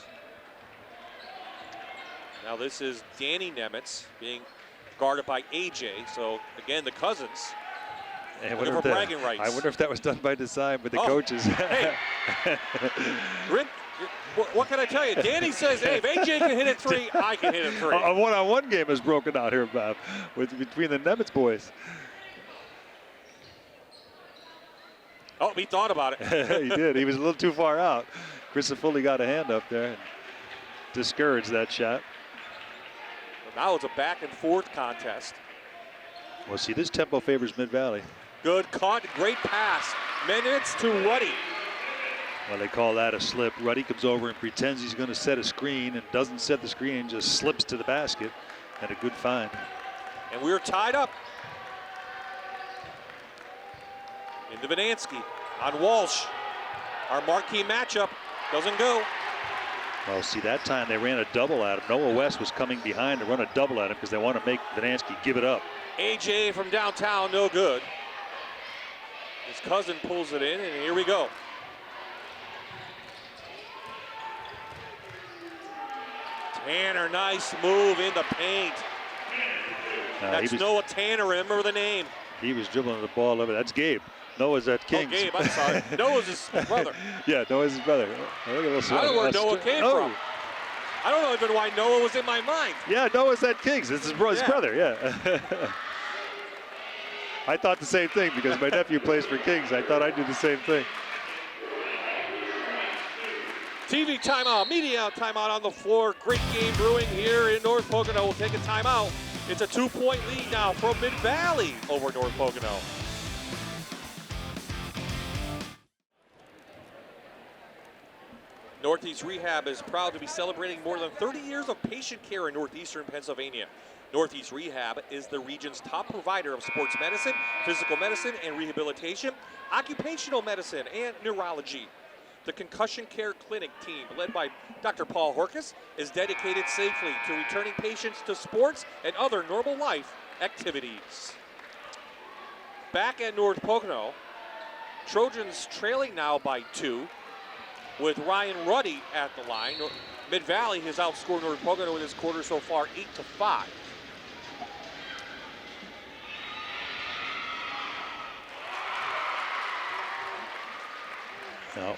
Now this is Danny Nemitz being guarded by AJ. So again, the cousins. And looking for bragging rights. I wonder if that was done by design by the coaches. Hey, Rick, what can I tell you? Danny says, hey, if AJ can hit a 3, I can hit a 3. A one-on-one game is broken out here, Bob, between the Nemitz boys. Oh, he thought about it. He did. He was a little too far out. Chris Foley got a hand up there and discouraged that shot. Now it's a back and forth contest. Well, see, this tempo favors Mid-Valley. Good caught, great pass. Minutes to Ruddy. Well, they call that a slip. Ruddy comes over and pretends he's going to set a screen and doesn't set the screen and just slips to the basket. And a good find. And we're tied up. Into Vanansky on Walsh. Our marquee matchup doesn't go. Well, see, that time they ran a double at him. Noah West was coming behind to run a double at him because they want to make Vanansky give it up. AJ from downtown, no good. His cousin pulls it in, and here we go. Tanner, nice move in the paint. That's Noah Tanner, remember the name. He was dribbling the ball over. That's Gabe. Noah's at Kings. Oh, Gabe, I'm sorry. Noah's his brother. Yeah, Noah's his brother. I don't know where Noah came from. I don't know even why Noah was in my mind. Yeah, Noah's at Kings. It's his brother, yeah. I thought the same thing because my nephew plays for Kings. I thought I'd do the same thing. TV timeout, media timeout on the floor. Great game brewing here in North Pocono. We'll take a timeout. It's a 2-point lead now from Mid-Valley over North Pocono. Northeast Rehab is proud to be celebrating more than 30 years of patient care in northeastern Pennsylvania. Northeast Rehab is the region's top provider of sports medicine, physical medicine and rehabilitation, occupational medicine, and neurology. The Concussion Care Clinic team, led by Dr. Paul Horkus, is dedicated safely to returning patients to sports and other normal life activities. Back at North Pocono, Trojans trailing now by 2. With Ryan Ruddy at the line. Mid-Valley has outscored North Pocono in this quarter so far 8-5. Now,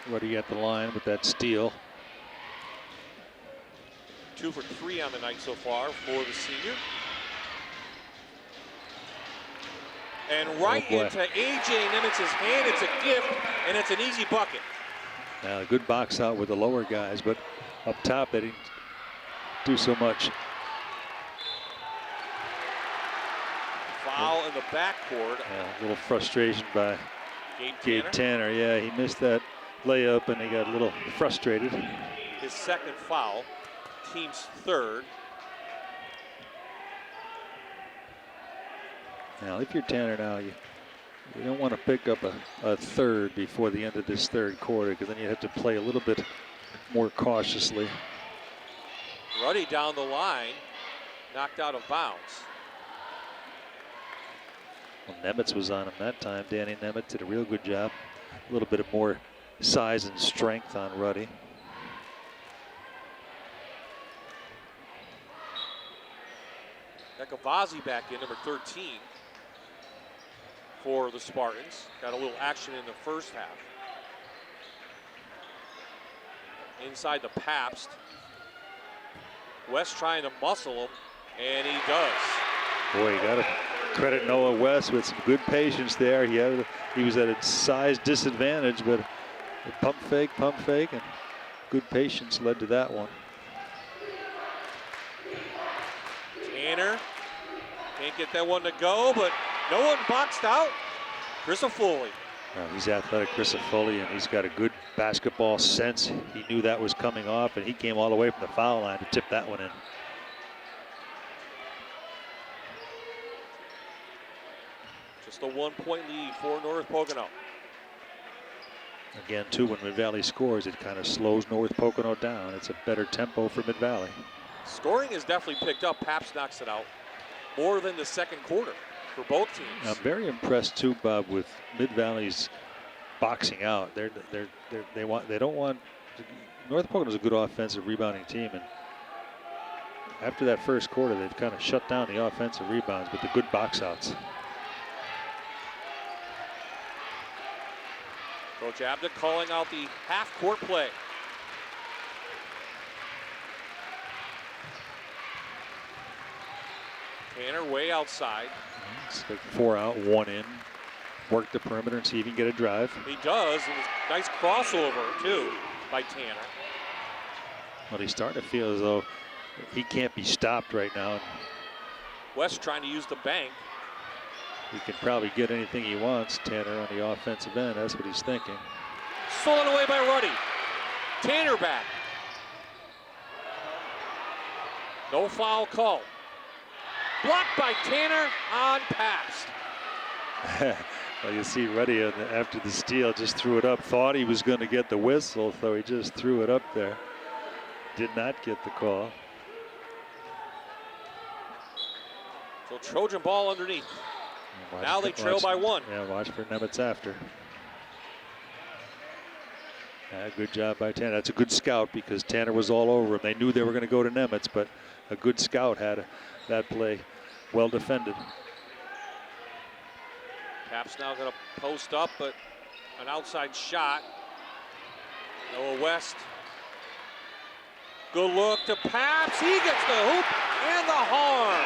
Ruddy at the line with that steal. 2 for 3 on the night so far for the senior. And right boy. into A.J. Nemitz's hand. It's a gift, and it's an easy bucket. Now, a good box out with the lower guys, but up top they didn't do so much. Foul in the backcourt. Yeah, a little frustration by Gabe Tanner. Yeah, he missed that layup and he got a little frustrated. His second foul, team's third. Now, if you're Tanner now, you don't want to pick up a third before the end of this third quarter, because then you have to play a little bit more cautiously. Ruddy down the line, knocked out of bounds. Well, Nemitz was on him that time. Danny Nemitz did a real good job. A little bit of more size and strength on Ruddy. Ekavazi back in, number 13 for the Spartans. Got a little action in the first half. Inside the Pabst. West trying to muscle him, and he does. Boy, you got to credit Noah West with some good patience there. He was at a size disadvantage, but a pump fake, and good patience led to that one. Tanner can't get that one to go, but no one boxed out. Chris Foley. He's athletic, Chris Foley, and he's got a good basketball sense. He knew that was coming off, and he came all the way from the foul line to tip that one in. Just a 1-point lead for North Pocono. Again, too, when Mid-Valley scores, it kind of slows North Pocono down. It's a better tempo for Mid-Valley. Scoring has definitely picked up. Pabst knocks it out more than the second quarter for both teams. I'm very impressed too, Bob, with Mid-Valley's boxing out. They don't want. North Pocono's a good offensive rebounding team, and after that first quarter, they've kind of shut down the offensive rebounds with the good box outs. Coach Abda calling out the half-court play. Tanner way outside. It's like 4 out, 1 in. Work the perimeter and see if he can get a drive. He does, and nice crossover too by Tanner. Well, he's starting to feel as though he can't be stopped right now. West trying to use the bank. He can probably get anything he wants, Tanner, on the offensive end. That's what he's thinking. Stolen away by Ruddy. Tanner back. No foul call. Blocked by Tanner on Pabst. Well, you see Ruddy after the steal just threw it up. Thought he was going to get the whistle, so he just threw it up there. Did not get the call. So Trojan ball underneath. Now they trail by 1. Yeah, watch for Nemitz after. Good job by Tanner. That's a good scout because Tanner was all over him. They knew they were going to go to Nemitz, but a good scout had that play well defended. Cap's now going to post up, but an outside shot. Noah West. Good look to Pabst. He gets the hoop and the harm.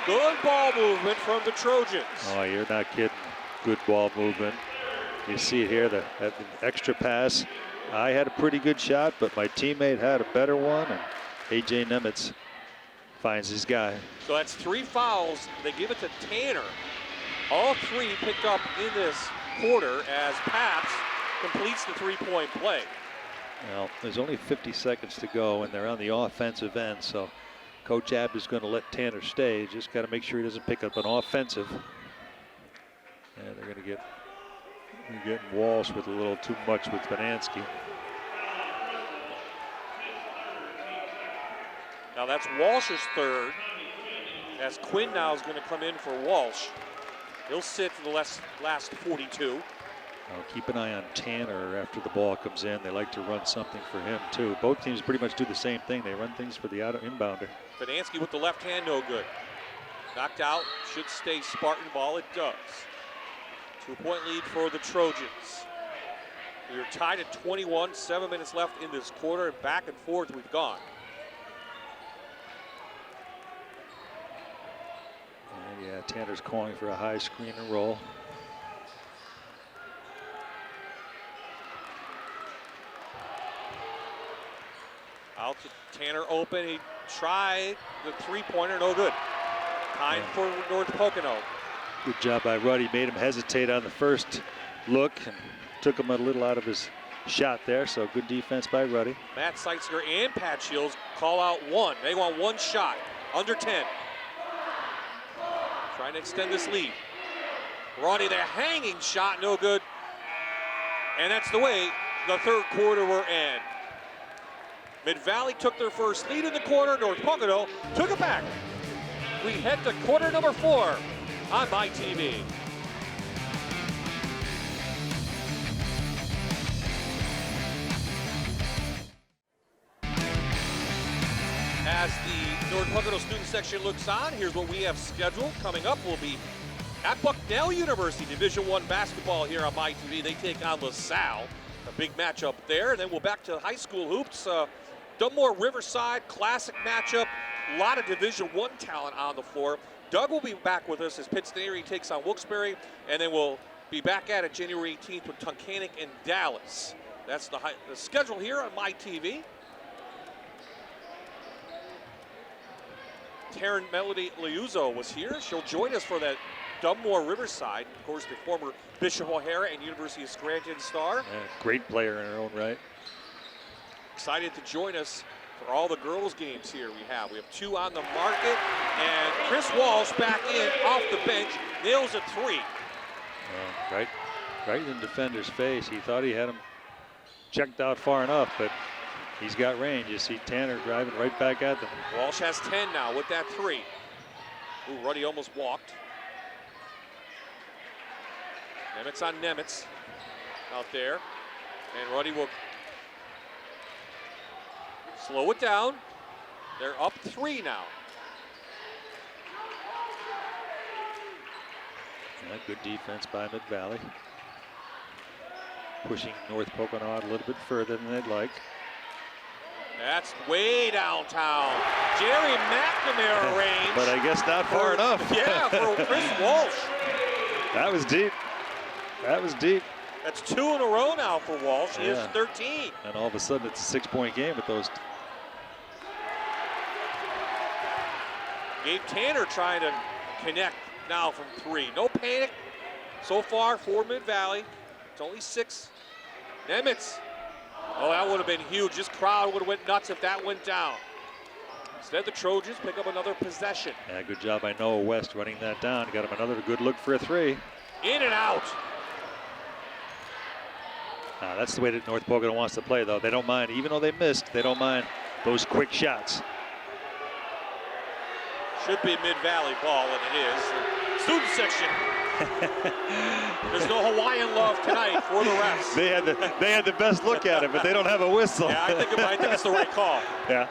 Good ball movement from the Trojans. Oh, you're not kidding. Good ball movement. You see it here, that extra pass. I had a pretty good shot, but my teammate had a better one, and A.J. Nemitz finds his guy. So that's 3 fouls. They give it to Tanner. All 3 picked up in this quarter as Pabst completes the 3-point play. Well, there's only 50 seconds to go, and they're on the offensive end, so Coach Abt is going to let Tanner stay. Just got to make sure he doesn't pick up an offensive. And they're going to getting Walsh with a little too much with Vanansky. Now that's Walsh's third, as Quinn now is going to come in for Walsh. He'll sit for the last 42. Keep an eye on Tanner after the ball comes in. They like to run something for him too. Both teams pretty much do the same thing. They run things for the inbounder. Vanansky with the left hand, no good. Knocked out, should stay Spartan ball, it does. 2-point lead for the Trojans. We are tied at 21, 7 minutes left in this quarter, and back and forth we've gone. And yeah, Tanner's calling for a high screen and roll. Out to Tanner open. He tried the three-pointer, no good. Time for North Pocono. Good job by Ruddy. Made him hesitate on the first look and took him a little out of his shot there. So good defense by Ruddy. Matt Seitzger and Pat Shields call out one. They want one shot, under 10. Trying to extend this lead. Ruddy, the hanging shot, no good. And that's the way the third quarter will end. Mid-Valley took their first lead in the quarter. North Pocono took it back. We head to quarter number 4 on MyTV. As the North Pocono student section looks on, here's what we have scheduled. Coming up, we'll be at Bucknell University, Division I basketball here on MyTV. They take on LaSalle, a big matchup there. And then we'll back to high school hoops. Dunmore Riverside, classic matchup. A lot of Division I talent on the floor. Doug will be back with us as Pittston takes on Wilkes-Barre. And then we'll be back at it January 18th with Tunkhannock and Dallas. That's the schedule here on MyTV. Taryn Melody Liuzzo was here. She'll join us for that Dunmore Riverside. Of course, the former Bishop O'Hara and University of Scranton star. Yeah, great player in her own right. Excited to join us for all the girls' games here we have. We have 2 on the market, and Chris Walsh back in off the bench, nails a 3. Right in the defender's face. He thought he had him checked out far enough, but he's got range. You see Tanner driving right back at them. Walsh has 10 now with that 3. Ooh, Ruddy almost walked. Nemitz on Nemitz out there, and Ruddy will slow it down. They're up 3 now. Yeah, good defense by Mid-Valley. Pushing North Pocono out a little bit further than they'd like. That's way downtown. Jerry McNamara range. But I guess not far enough. Yeah, for Chris Walsh. That was deep. That was deep. That's 2 in a row now for Walsh. He has 13. And all of a sudden it's a 6-point game with those. Gabe Tanner trying to connect now from 3. No panic so far for Mid-Valley. It's only 6. Nemitz. Oh, that would have been huge. This crowd would have went nuts if that went down. Instead, the Trojans pick up another possession. Yeah, good job by Noah West running that down. Got him another good look for a 3. In and out. That's the way that North Pocono wants to play, though. They don't mind, even though they missed, they don't mind those quick shots. Should be Mid-Valley ball, and it is. Student section. There's no Hawaiian love tonight for the refs. They had the best look at it, but they don't have a whistle. Yeah, I think it's the right call. Yeah.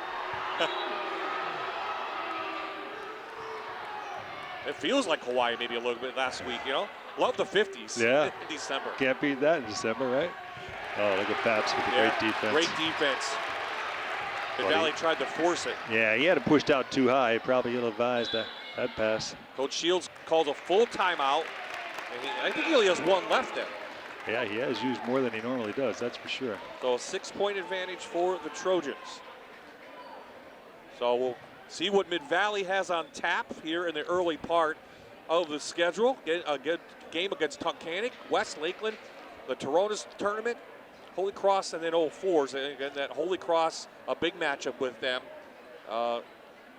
It feels like Hawaii maybe a little bit last week, you know? Love the 50s in December. Can't beat that in December, right? Oh, look at Paps with a great defense. Great defense. Mid-Valley tried to force it. Yeah, he had it pushed out too high. Probably ill-advised that pass. Coach Shields calls a full timeout. And I think he only has 1 left there. Yeah, he has used more than he normally does, that's for sure. So a 6-point advantage for the Trojans. So we'll see what Mid-Valley has on tap here in the early part of the schedule. Get a good game against Tunkhannock, West Lakeland, the Toronas tournament, Holy Cross, and then Old Fours. And again, that Holy Cross, a big matchup with them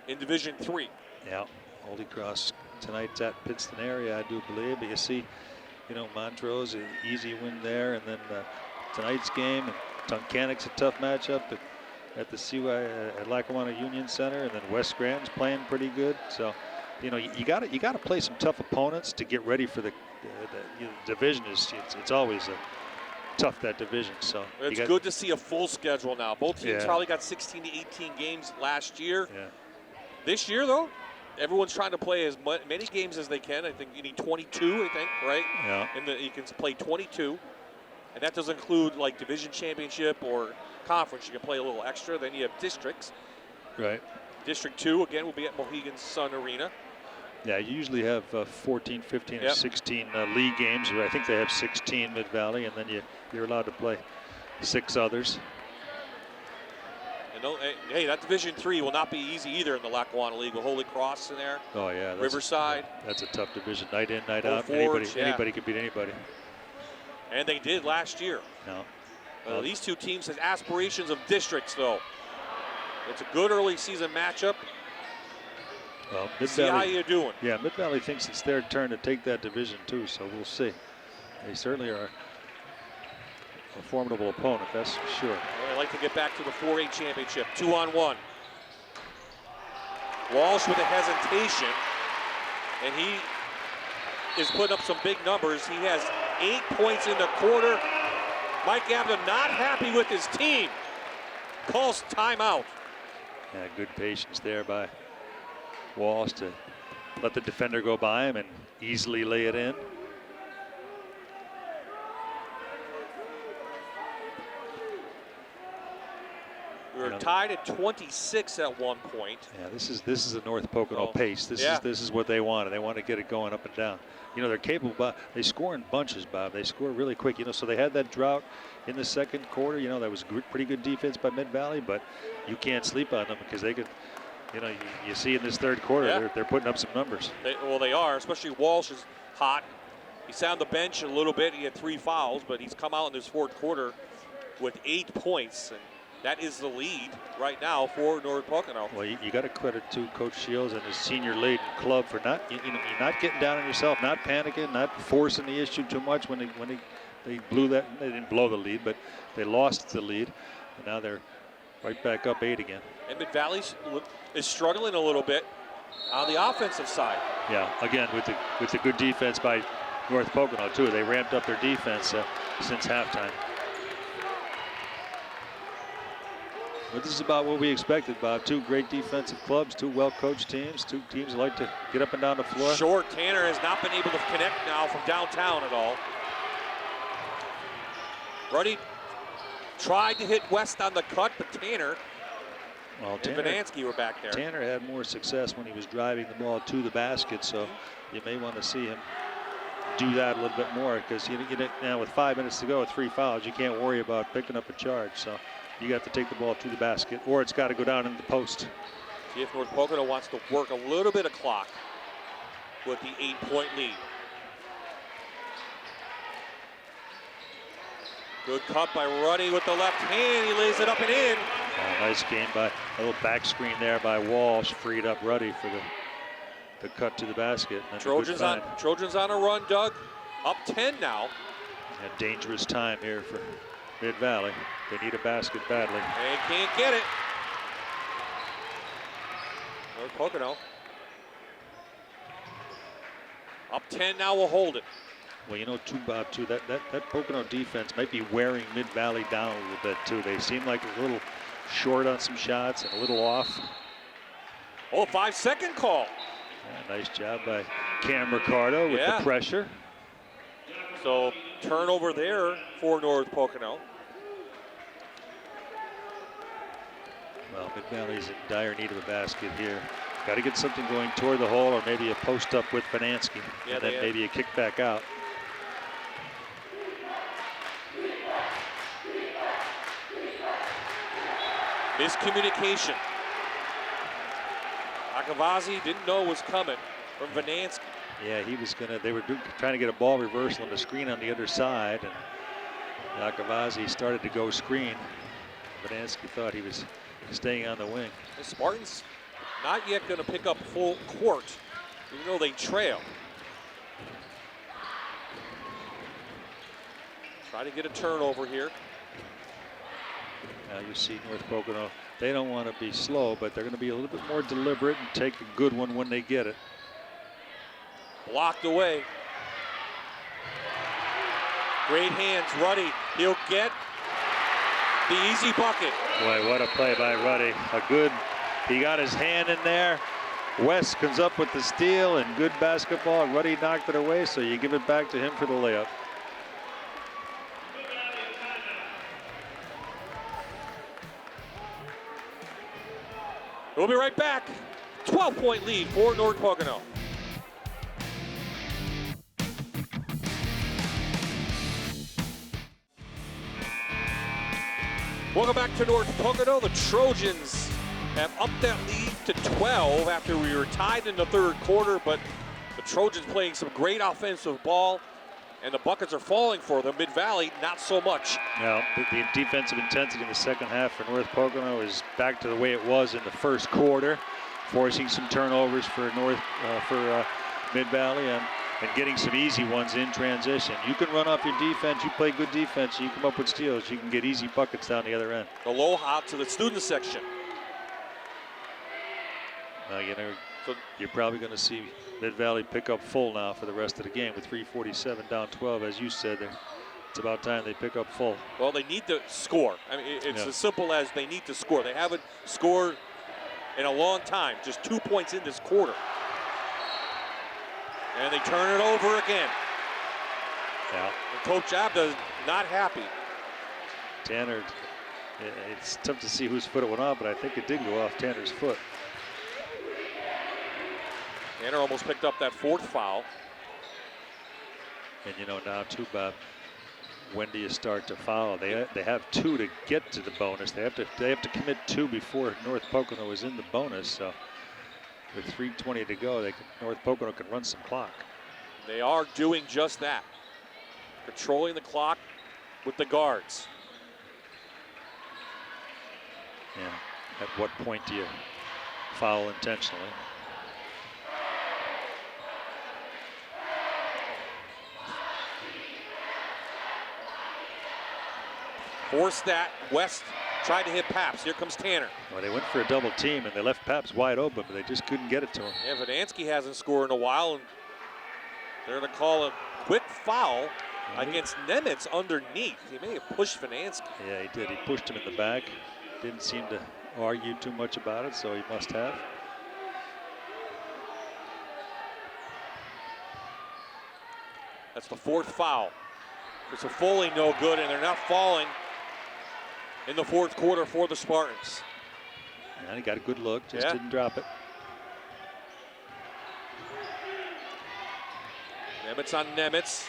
in Division III. Yeah, Holy Cross tonight's at Pittston area, I do believe. But you see, Montrose, an easy win there. And then tonight's game, and Tunkhannock's a tough matchup at the CY at Lackawanna Union Center. And then West Scranton's playing pretty good. So, you got to play some tough opponents to get ready for the division. It's always tough, that division. So it's good to see a full schedule now. Both teams Yeah. probably got 16 to 18 games last year. Yeah. This year, though, everyone's trying to play as many games as they can. I think you need 22, I think, right? Yeah. And you can play 22. And that doesn't include like division championship or conference. You can play a little extra. Then you have districts. Right. District 2, again, will be at Mohegan Sun Arena. Yeah, you usually have 14, 15, or 16 league games. I think they have 16 Mid-Valley, and then you're allowed to play 6 others. And hey, that Division III will not be easy either in the Lackawanna League with Holy Cross in there. Oh yeah, Riverside. That's a tough division, night in, night out. Forge, anybody could beat anybody. And they did last year. No. These two teams have aspirations of districts, though. It's a good early season matchup. Well, see how you're doing. Yeah, Mid-Valley thinks it's their turn to take that division too, so we'll see. They certainly are a formidable opponent, that's for sure. Well, I'd like to get back to the 4A championship. 2-on-1. Walsh with a hesitation, and he is putting up some big numbers. He has 8 points in the quarter. Mike Abdon not happy with his team. Calls timeout. Yeah, good patience there by Walsh to let the defender go by him and easily lay it in. We were tied at 26 at one point. Yeah, this is a North Pocono pace. This is what they wanted. They want to get it going up and down. You know, they're capable, but they score in bunches, Bob. They score really quick. You know, so they had that drought in the second quarter. You know, that was pretty good defense by Mid-Valley, but you can't sleep on them because they could. You know, you see in this third quarter, they're putting up some numbers. They are, especially Walsh is hot. He sat on the bench a little bit. He had 3 fouls, but he's come out in this fourth quarter with 8 points. And that is the lead right now for North Pocono. Well, you got to credit to Coach Shields and his senior-laden club for not, you're not getting down on yourself, not panicking, not forcing the issue too much when they blew that. They didn't blow the lead, but they lost the lead. And now they're right back up 8 again. And Mid-Valley is struggling a little bit on the offensive side. Yeah, again with the good defense by North Pocono too. They ramped up their defense since halftime. But this is about what we expected, Bob. 2 great defensive clubs, 2 well-coached teams, 2 teams that like to get up and down the floor. Short Tanner has not been able to connect now from downtown at all. Ruddy tried to hit West on the cut, but Tanner and Vanansky were back there. Tanner had more success when he was driving the ball to the basket, so you may want to see him do that a little bit more because now with 5 minutes to go with 3 fouls, you can't worry about picking up a charge. So you got to take the ball to the basket, or it's got to go down in the post. See if North Pocono wants to work a little bit of clock with the 8-point lead. Good cut by Ruddy with the left hand. He lays it up and in. Nice game by a little back screen there by Walsh, freed up Ruddy for the cut to the basket. Trojans on a run, Doug. Up 10 now. A dangerous time here for Mid-Valley. They need a basket badly. They can't get it. North Pocono. Up 10 now, will hold it. Well, you know, Bob, that Pocono defense might be wearing Mid-Valley down a little bit, too. They seem like a little short on some shots and a little off. Oh, 5-second call. Yeah, nice job by Cam Ricardo with the pressure. So, turnover there for North Pocono. Well, Mid-Valley's in dire need of a basket here. Got to get something going toward the hole, or maybe a post up with Vanansky, and then maybe a kick back out. Miscommunication. Akavazi didn't know it was coming from Vanansky. Yeah, he was they were trying to get a ball reversal and a screen on the other side, and Akavazi started to go screen. Vanansky thought he was staying on the wing. The Spartans not yet going to pick up full court, even though they trail. Try to get a turnover here. Now you see North Pocono, they don't want to be slow, but they're going to be a little bit more deliberate and take a good one when they get it. Blocked away. Great hands, Ruddy. He'll get the easy bucket. Boy, what a play by Ruddy. He got his hand in there. West comes up with the steal and good basketball. Ruddy knocked it away, so you give it back to him for the layup. We'll be right back. 12-point lead for North Pocono. Welcome back to North Pocono. The Trojans have upped that lead to 12 after we were tied in the third quarter, but the Trojans playing some great offensive ball, and the buckets are falling for them. Mid-Valley, not so much. Now, the defensive intensity in the second half for North Pocono is back to the way it was in the first quarter, forcing some turnovers for Mid-Valley and getting some easy ones in transition. You can run off your defense, you play good defense, you come up with steals, you can get easy buckets down the other end. Aloha to the student section. You know, you're probably going to see Mid-Valley pick up full now for the rest of the game with 3:47 down 12. As you said, it's about time they pick up full. Well, they need to score. I mean, it's as simple as they need to score. They haven't scored in a long time, just 2 points in this quarter. And they turn it over again. Yeah. And Coach Abda is not happy. Tanner, it's tough to see whose foot it went off, but I think it did go off Tanner's foot. Tanner almost picked up that fourth foul. And you know now too, Bob, when do you start to foul? They have 2 to get to the bonus. They have to commit 2 before North Pocono is in the bonus. So with 3:20 to go, North Pocono can run some clock. They are doing just that, controlling the clock with the guards. And at what point do you foul intentionally? Forced that. West tried to hit Paps. Here comes Tanner. Well, they went for a double team and they left Paps wide open, but they just couldn't get it to him. Yeah, Vanansky hasn't scored in a while, and they're going to call a quick foul against Nemitz underneath. He may have pushed Vanansky. Yeah, he did. He pushed him in the back. Didn't seem to argue too much about it, so he must have. That's the fourth foul. It's a Foley no good, and they're not falling in the fourth quarter for the Spartans. And he got a good look, just didn't drop it. Nemitz on Nemitz.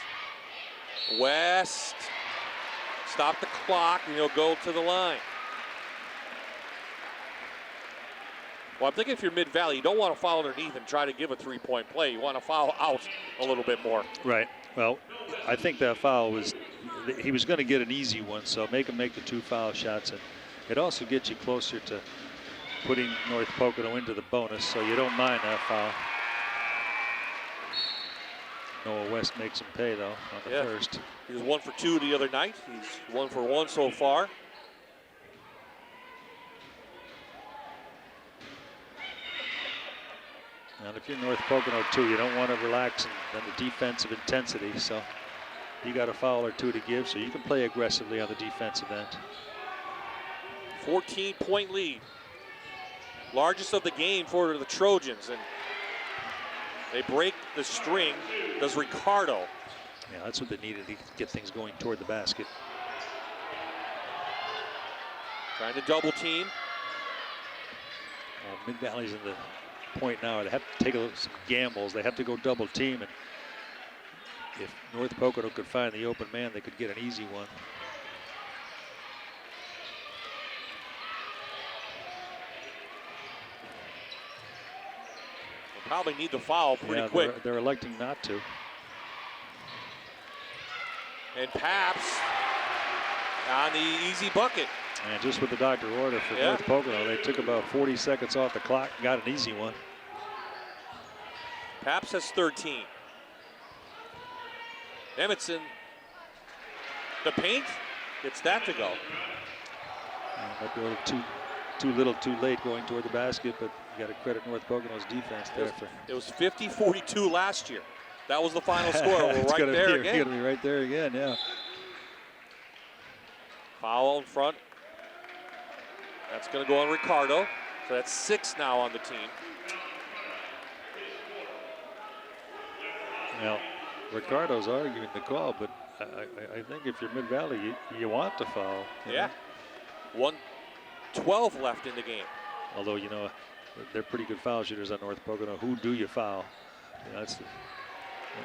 West. Stop the clock, and he'll go to the line. Well, I'm thinking if you're Mid-Valley, you don't want to foul underneath and try to give a three-point play. You want to foul out a little bit more. Right. Well, I think that foul was, he was going to get an easy one, so make him make the 2 foul shots. And it also gets you closer to putting North Pocono into the bonus, so you don't mind that foul. Noah West makes him pay, though, on the first. He was 1 for 2 the other night. He's 1 for 1 so far. And if you're North Pocono too, you don't want to relax on the defensive intensity, so you got a foul or 2 to give, so you can play aggressively on the defensive end. 14-point lead. Largest of the game for the Trojans, and they break the string. Does Ricardo. Yeah, that's what they needed to get things going toward the basket. Trying to double team. Mid-Valley's in the point now. They have to take some gambles. They have to go double team, and if North Pocono could find the open man, they could get an easy one. They'll probably need the foul pretty quick. They're electing not to. And Paps on the easy bucket. And just with the doctor order for North Pocono, they took about 40 seconds off the clock and got an easy one. Paps has 13. Emerson, the paint, gets that to go. Might be a little too little, too late going toward the basket, but you got to credit North Pocono's defense there. It was 50-42 last year. That was the final score. We're right there again. It's going to be right there again, yeah. Foul in front. That's going to go on Ricardo. So that's 6 now on the team. Now, Ricardo's arguing the call, but I think if you're Mid-Valley, you want to foul. Yeah. 1:12 left in the game. Although, you know, they're pretty good foul shooters on North Pocono. Who do you foul? You know,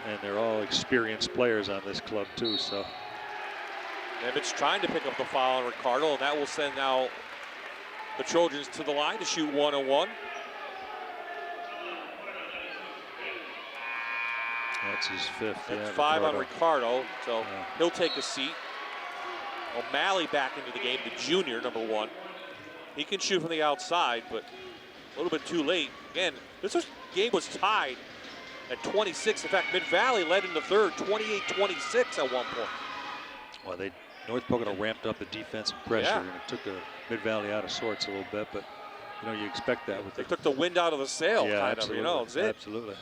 and they're all experienced players on this club, too, so. Nemitz trying to pick up the foul on Ricardo, and that will send now the Trojans to the line to shoot 1-on-1. That's his fifth. That's 5 on Ricardo, so he'll take a seat. O'Malley back into the game, the junior, number 1. He can shoot from the outside, but a little bit too late. Again, game was tied at 26. In fact, Mid-Valley led in the third, 28-26 at one point. Well, North Pocono ramped up the defensive pressure, and it took Mid-Valley out of sorts a little bit, but you expect that. They took the wind out of the sail, kind absolutely. of, it's it. Absolutely.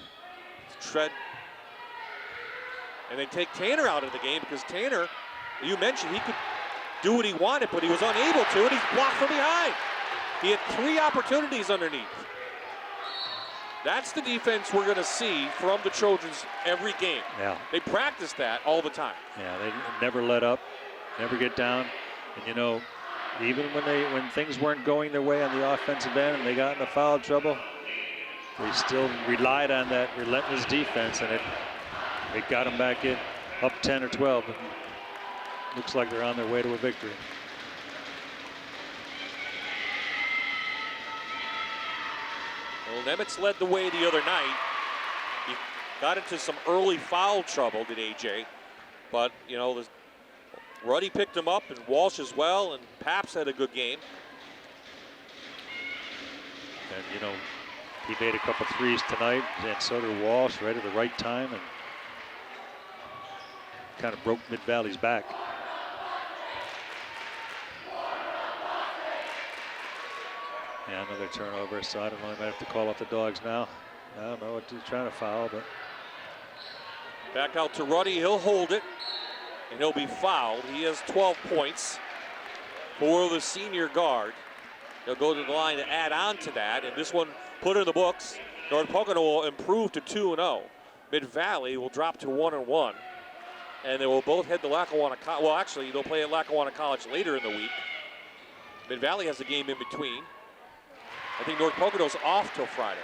Tread. And they take Tanner out of the game because Tanner, you mentioned, he could do what he wanted, but he was unable to, and he's blocked from behind. He had 3 opportunities underneath. That's the defense we're going to see from the Trojans every game. Yeah. They practice that all the time. Yeah, they never let up, never get down. And even when things weren't going their way on the offensive end and they got into foul trouble, they still relied on that relentless defense, and it got them back in up 10 or 12. And looks like they're on their way to a victory. Well, Nemitz led the way the other night. He got into some early foul trouble, did AJ. But, Ruddy picked him up, and Walsh as well, and Paps had a good game. And, he made a couple threes tonight, and so did Walsh, right at the right time, and kind of broke Mid-Valley's back. Yeah, another turnover, so I don't know, I might have to call up the Dogs now. I don't know what he's trying to foul, but. Back out to Ruddy, he'll hold it, and he'll be fouled. He has 12 points for the senior guard. He'll go to the line to add on to that, and this one put in the books. North Pocono will improve to 2-0. Mid-Valley will drop to 1-1, and they will both head to Lackawanna College. Well, actually, they'll play at Lackawanna College later in the week. Mid-Valley has a game in between. I think North Pocono's off till Friday.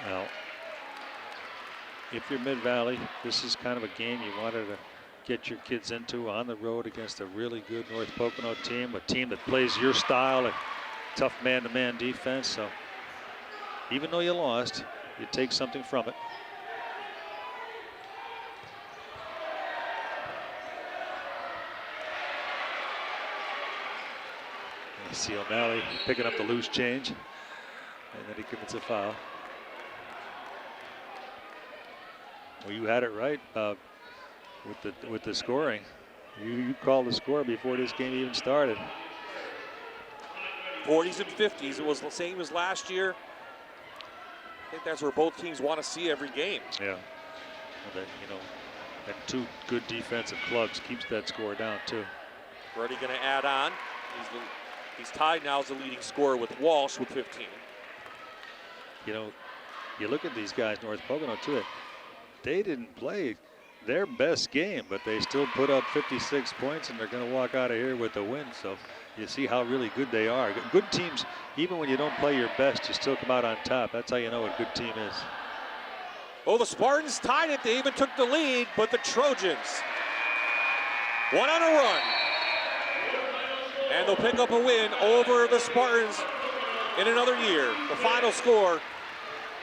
Well, if you're Mid-Valley, this is kind of a game you wanted to get your kids into on the road against a really good North Pocono team, a team that plays your style, a tough man-to-man defense. So even though you lost, you take something from it. You see O'Malley picking up the loose change, and then he commits a foul. Well, you had it right with the scoring. You called the score before this game even started. 40s and 50s. It was the same as last year. I think that's where both teams want to see every game. Yeah. And that 2 good defensive clubs keeps that score down too. Ruddy going to add on. He's tied now as the leading scorer with Walsh with 15. You look at these guys, North Pocono too. They didn't play their best game, but they still put up 56 points, and they're going to walk out of here with a win. So you see how really good they are. Good teams, even when you don't play your best, you still come out on top. That's how you know what a good team is. Well, the Spartans tied it. They even took the lead, but the Trojans went on a run. And they'll pick up a win over the Spartans in another year. The final score,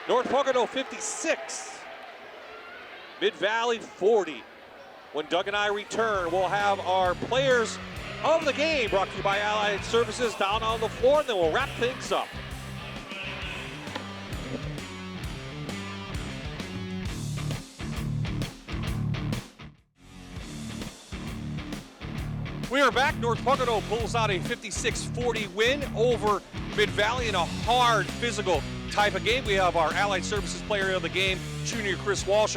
North Pocono 56, Mid-Valley 40. When Doug and I return, we'll have our players of the game brought to you by Allied Services down on the floor, and then we'll wrap things up. We are back. North Pocono pulls out a 56-40 win over Mid-Valley in a hard, physical type of game. We have our Allied Services player of the game, junior Chris Walsh.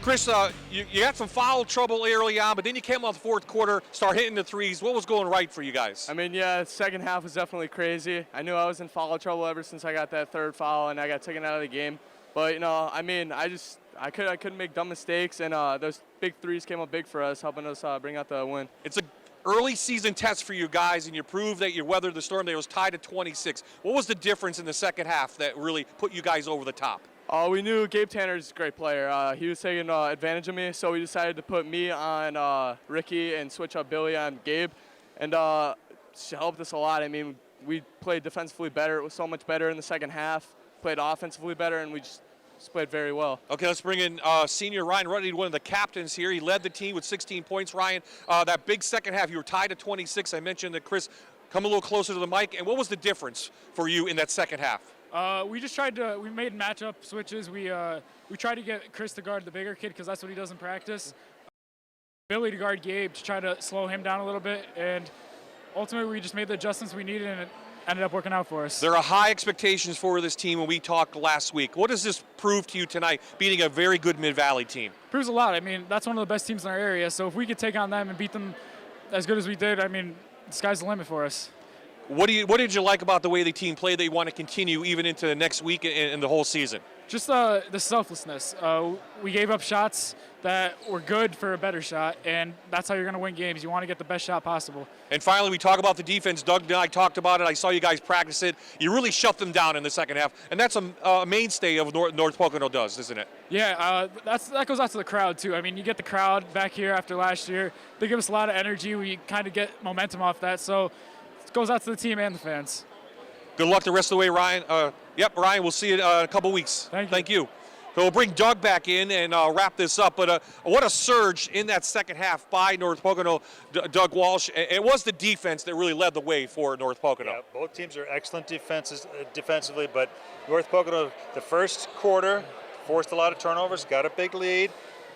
Chris, you got some foul trouble early on, but then you came out the fourth quarter, start hitting the threes. What was going right for you guys? I mean, yeah, the second half was definitely crazy. I knew I was in foul trouble ever since I got that third foul and I got taken out of the game. But, I mean, I couldn't make dumb mistakes, and those big threes came up big for us, helping us bring out the win. It's a early season test for you guys, and you proved that you weathered the storm. There was tied at 26. What was the difference in the second half that really put you guys over the top? We knew Gabe Tanner's a great player. He was taking advantage of me, so we decided to put me on Ricky and switch up Billy on Gabe, and she helped us a lot. I mean, we played defensively better. It was so much better in the second half. Played offensively better, and we just played very well. Okay, let's bring in senior Ryan Ruddy, one of the captains here. He led the team with 16 points. Ryan, that big second half, you were tied at 26. I mentioned that Chris, come a little closer to the mic. And what was the difference for you in that second half? We just we made matchup switches. We tried to get Chris to guard the bigger kid because that's what he does in practice. Billy to guard Gabe to try to slow him down a little bit. And ultimately, we just made the adjustments we needed, and it ended up working out for us. There are high expectations for this team when we talked last week. What does this prove to you tonight, beating a very good Mid-Valley team? Proves a lot. I mean, that's one of the best teams in our area. So if we could take on them and beat them as good as we did, I mean, the sky's the limit for us. What did you like about the way the team played that you want to continue even into the next week and the whole season? Just the selflessness. We gave up shots that were good for a better shot, and that's how you're going to win games. You want to get the best shot possible. And finally, we talk about the defense. Doug and I talked about it. I saw you guys practice it. You really shut them down in the second half, and that's a mainstay of North Pocono does, isn't it? Yeah, that goes out to the crowd, too. I mean, you get the crowd back here after last year. They give us a lot of energy. We kind of get momentum off that, so it goes out to the team and the fans. Good luck the rest of the way, Ryan. Ryan, we'll see you in a couple weeks. Thank you. So we'll bring Doug back in and wrap this up. But what a surge in that second half by North Pocono, Doug Walsh. It was the defense that really led the way for North Pocono. Yeah, both teams are excellent defensively, but North Pocono, the first quarter, forced a lot of turnovers, got a big lead.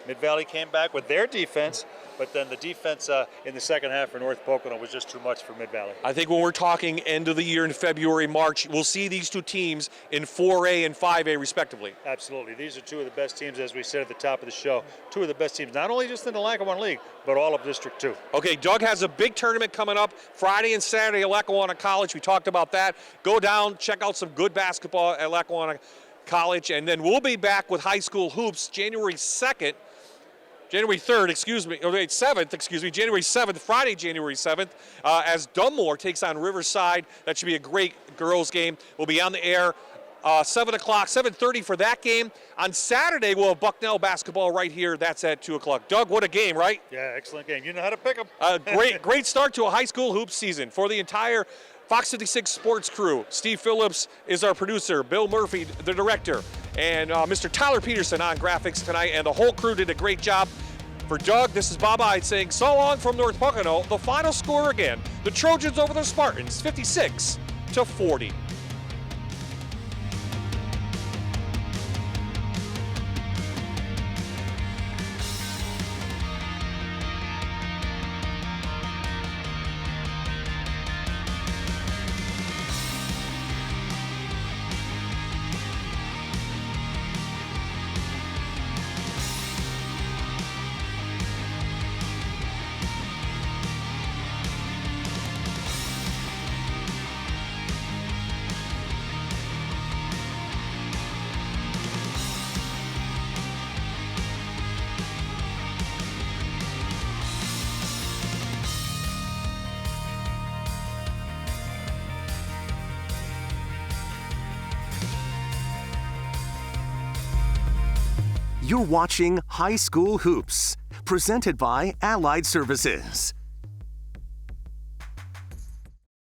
Mid-Valley came back with their defense, but then the defense in the second half for North Pocono was just too much for Mid-Valley. I think when we're talking end of the year in February, March, we'll see these two teams in 4A and 5A respectively. Absolutely. These are two of the best teams, as we said at the top of the show. Two of the best teams, not only just in the Lackawanna League, but all of District 2. Okay, Doug has a big tournament coming up Friday and Saturday at Lackawanna College. We talked about that. Go down, check out some good basketball at Lackawanna College, and then we'll be back with high school hoops January 7th, January 7th, Friday, January 7th, as Dunmore takes on Riverside. That should be a great girls game. We'll be on the air 7 o'clock, 7:30 for that game. On Saturday, we'll have Bucknell basketball right here. That's at 2 o'clock. Doug, what a game, right? Yeah, excellent game. You know how to pick them. Great start to a high school hoops season for the entire Fox 56 sports crew. Steve Phillips is our producer, Bill Murphy, the director, and Mr. Tyler Peterson on graphics tonight, and the whole crew did a great job. For Doug, this is Bob Ide saying so long from North Pocono. The final score again, the Trojans over the Spartans, 56-40. You're watching High School Hoops, presented by Allied Services.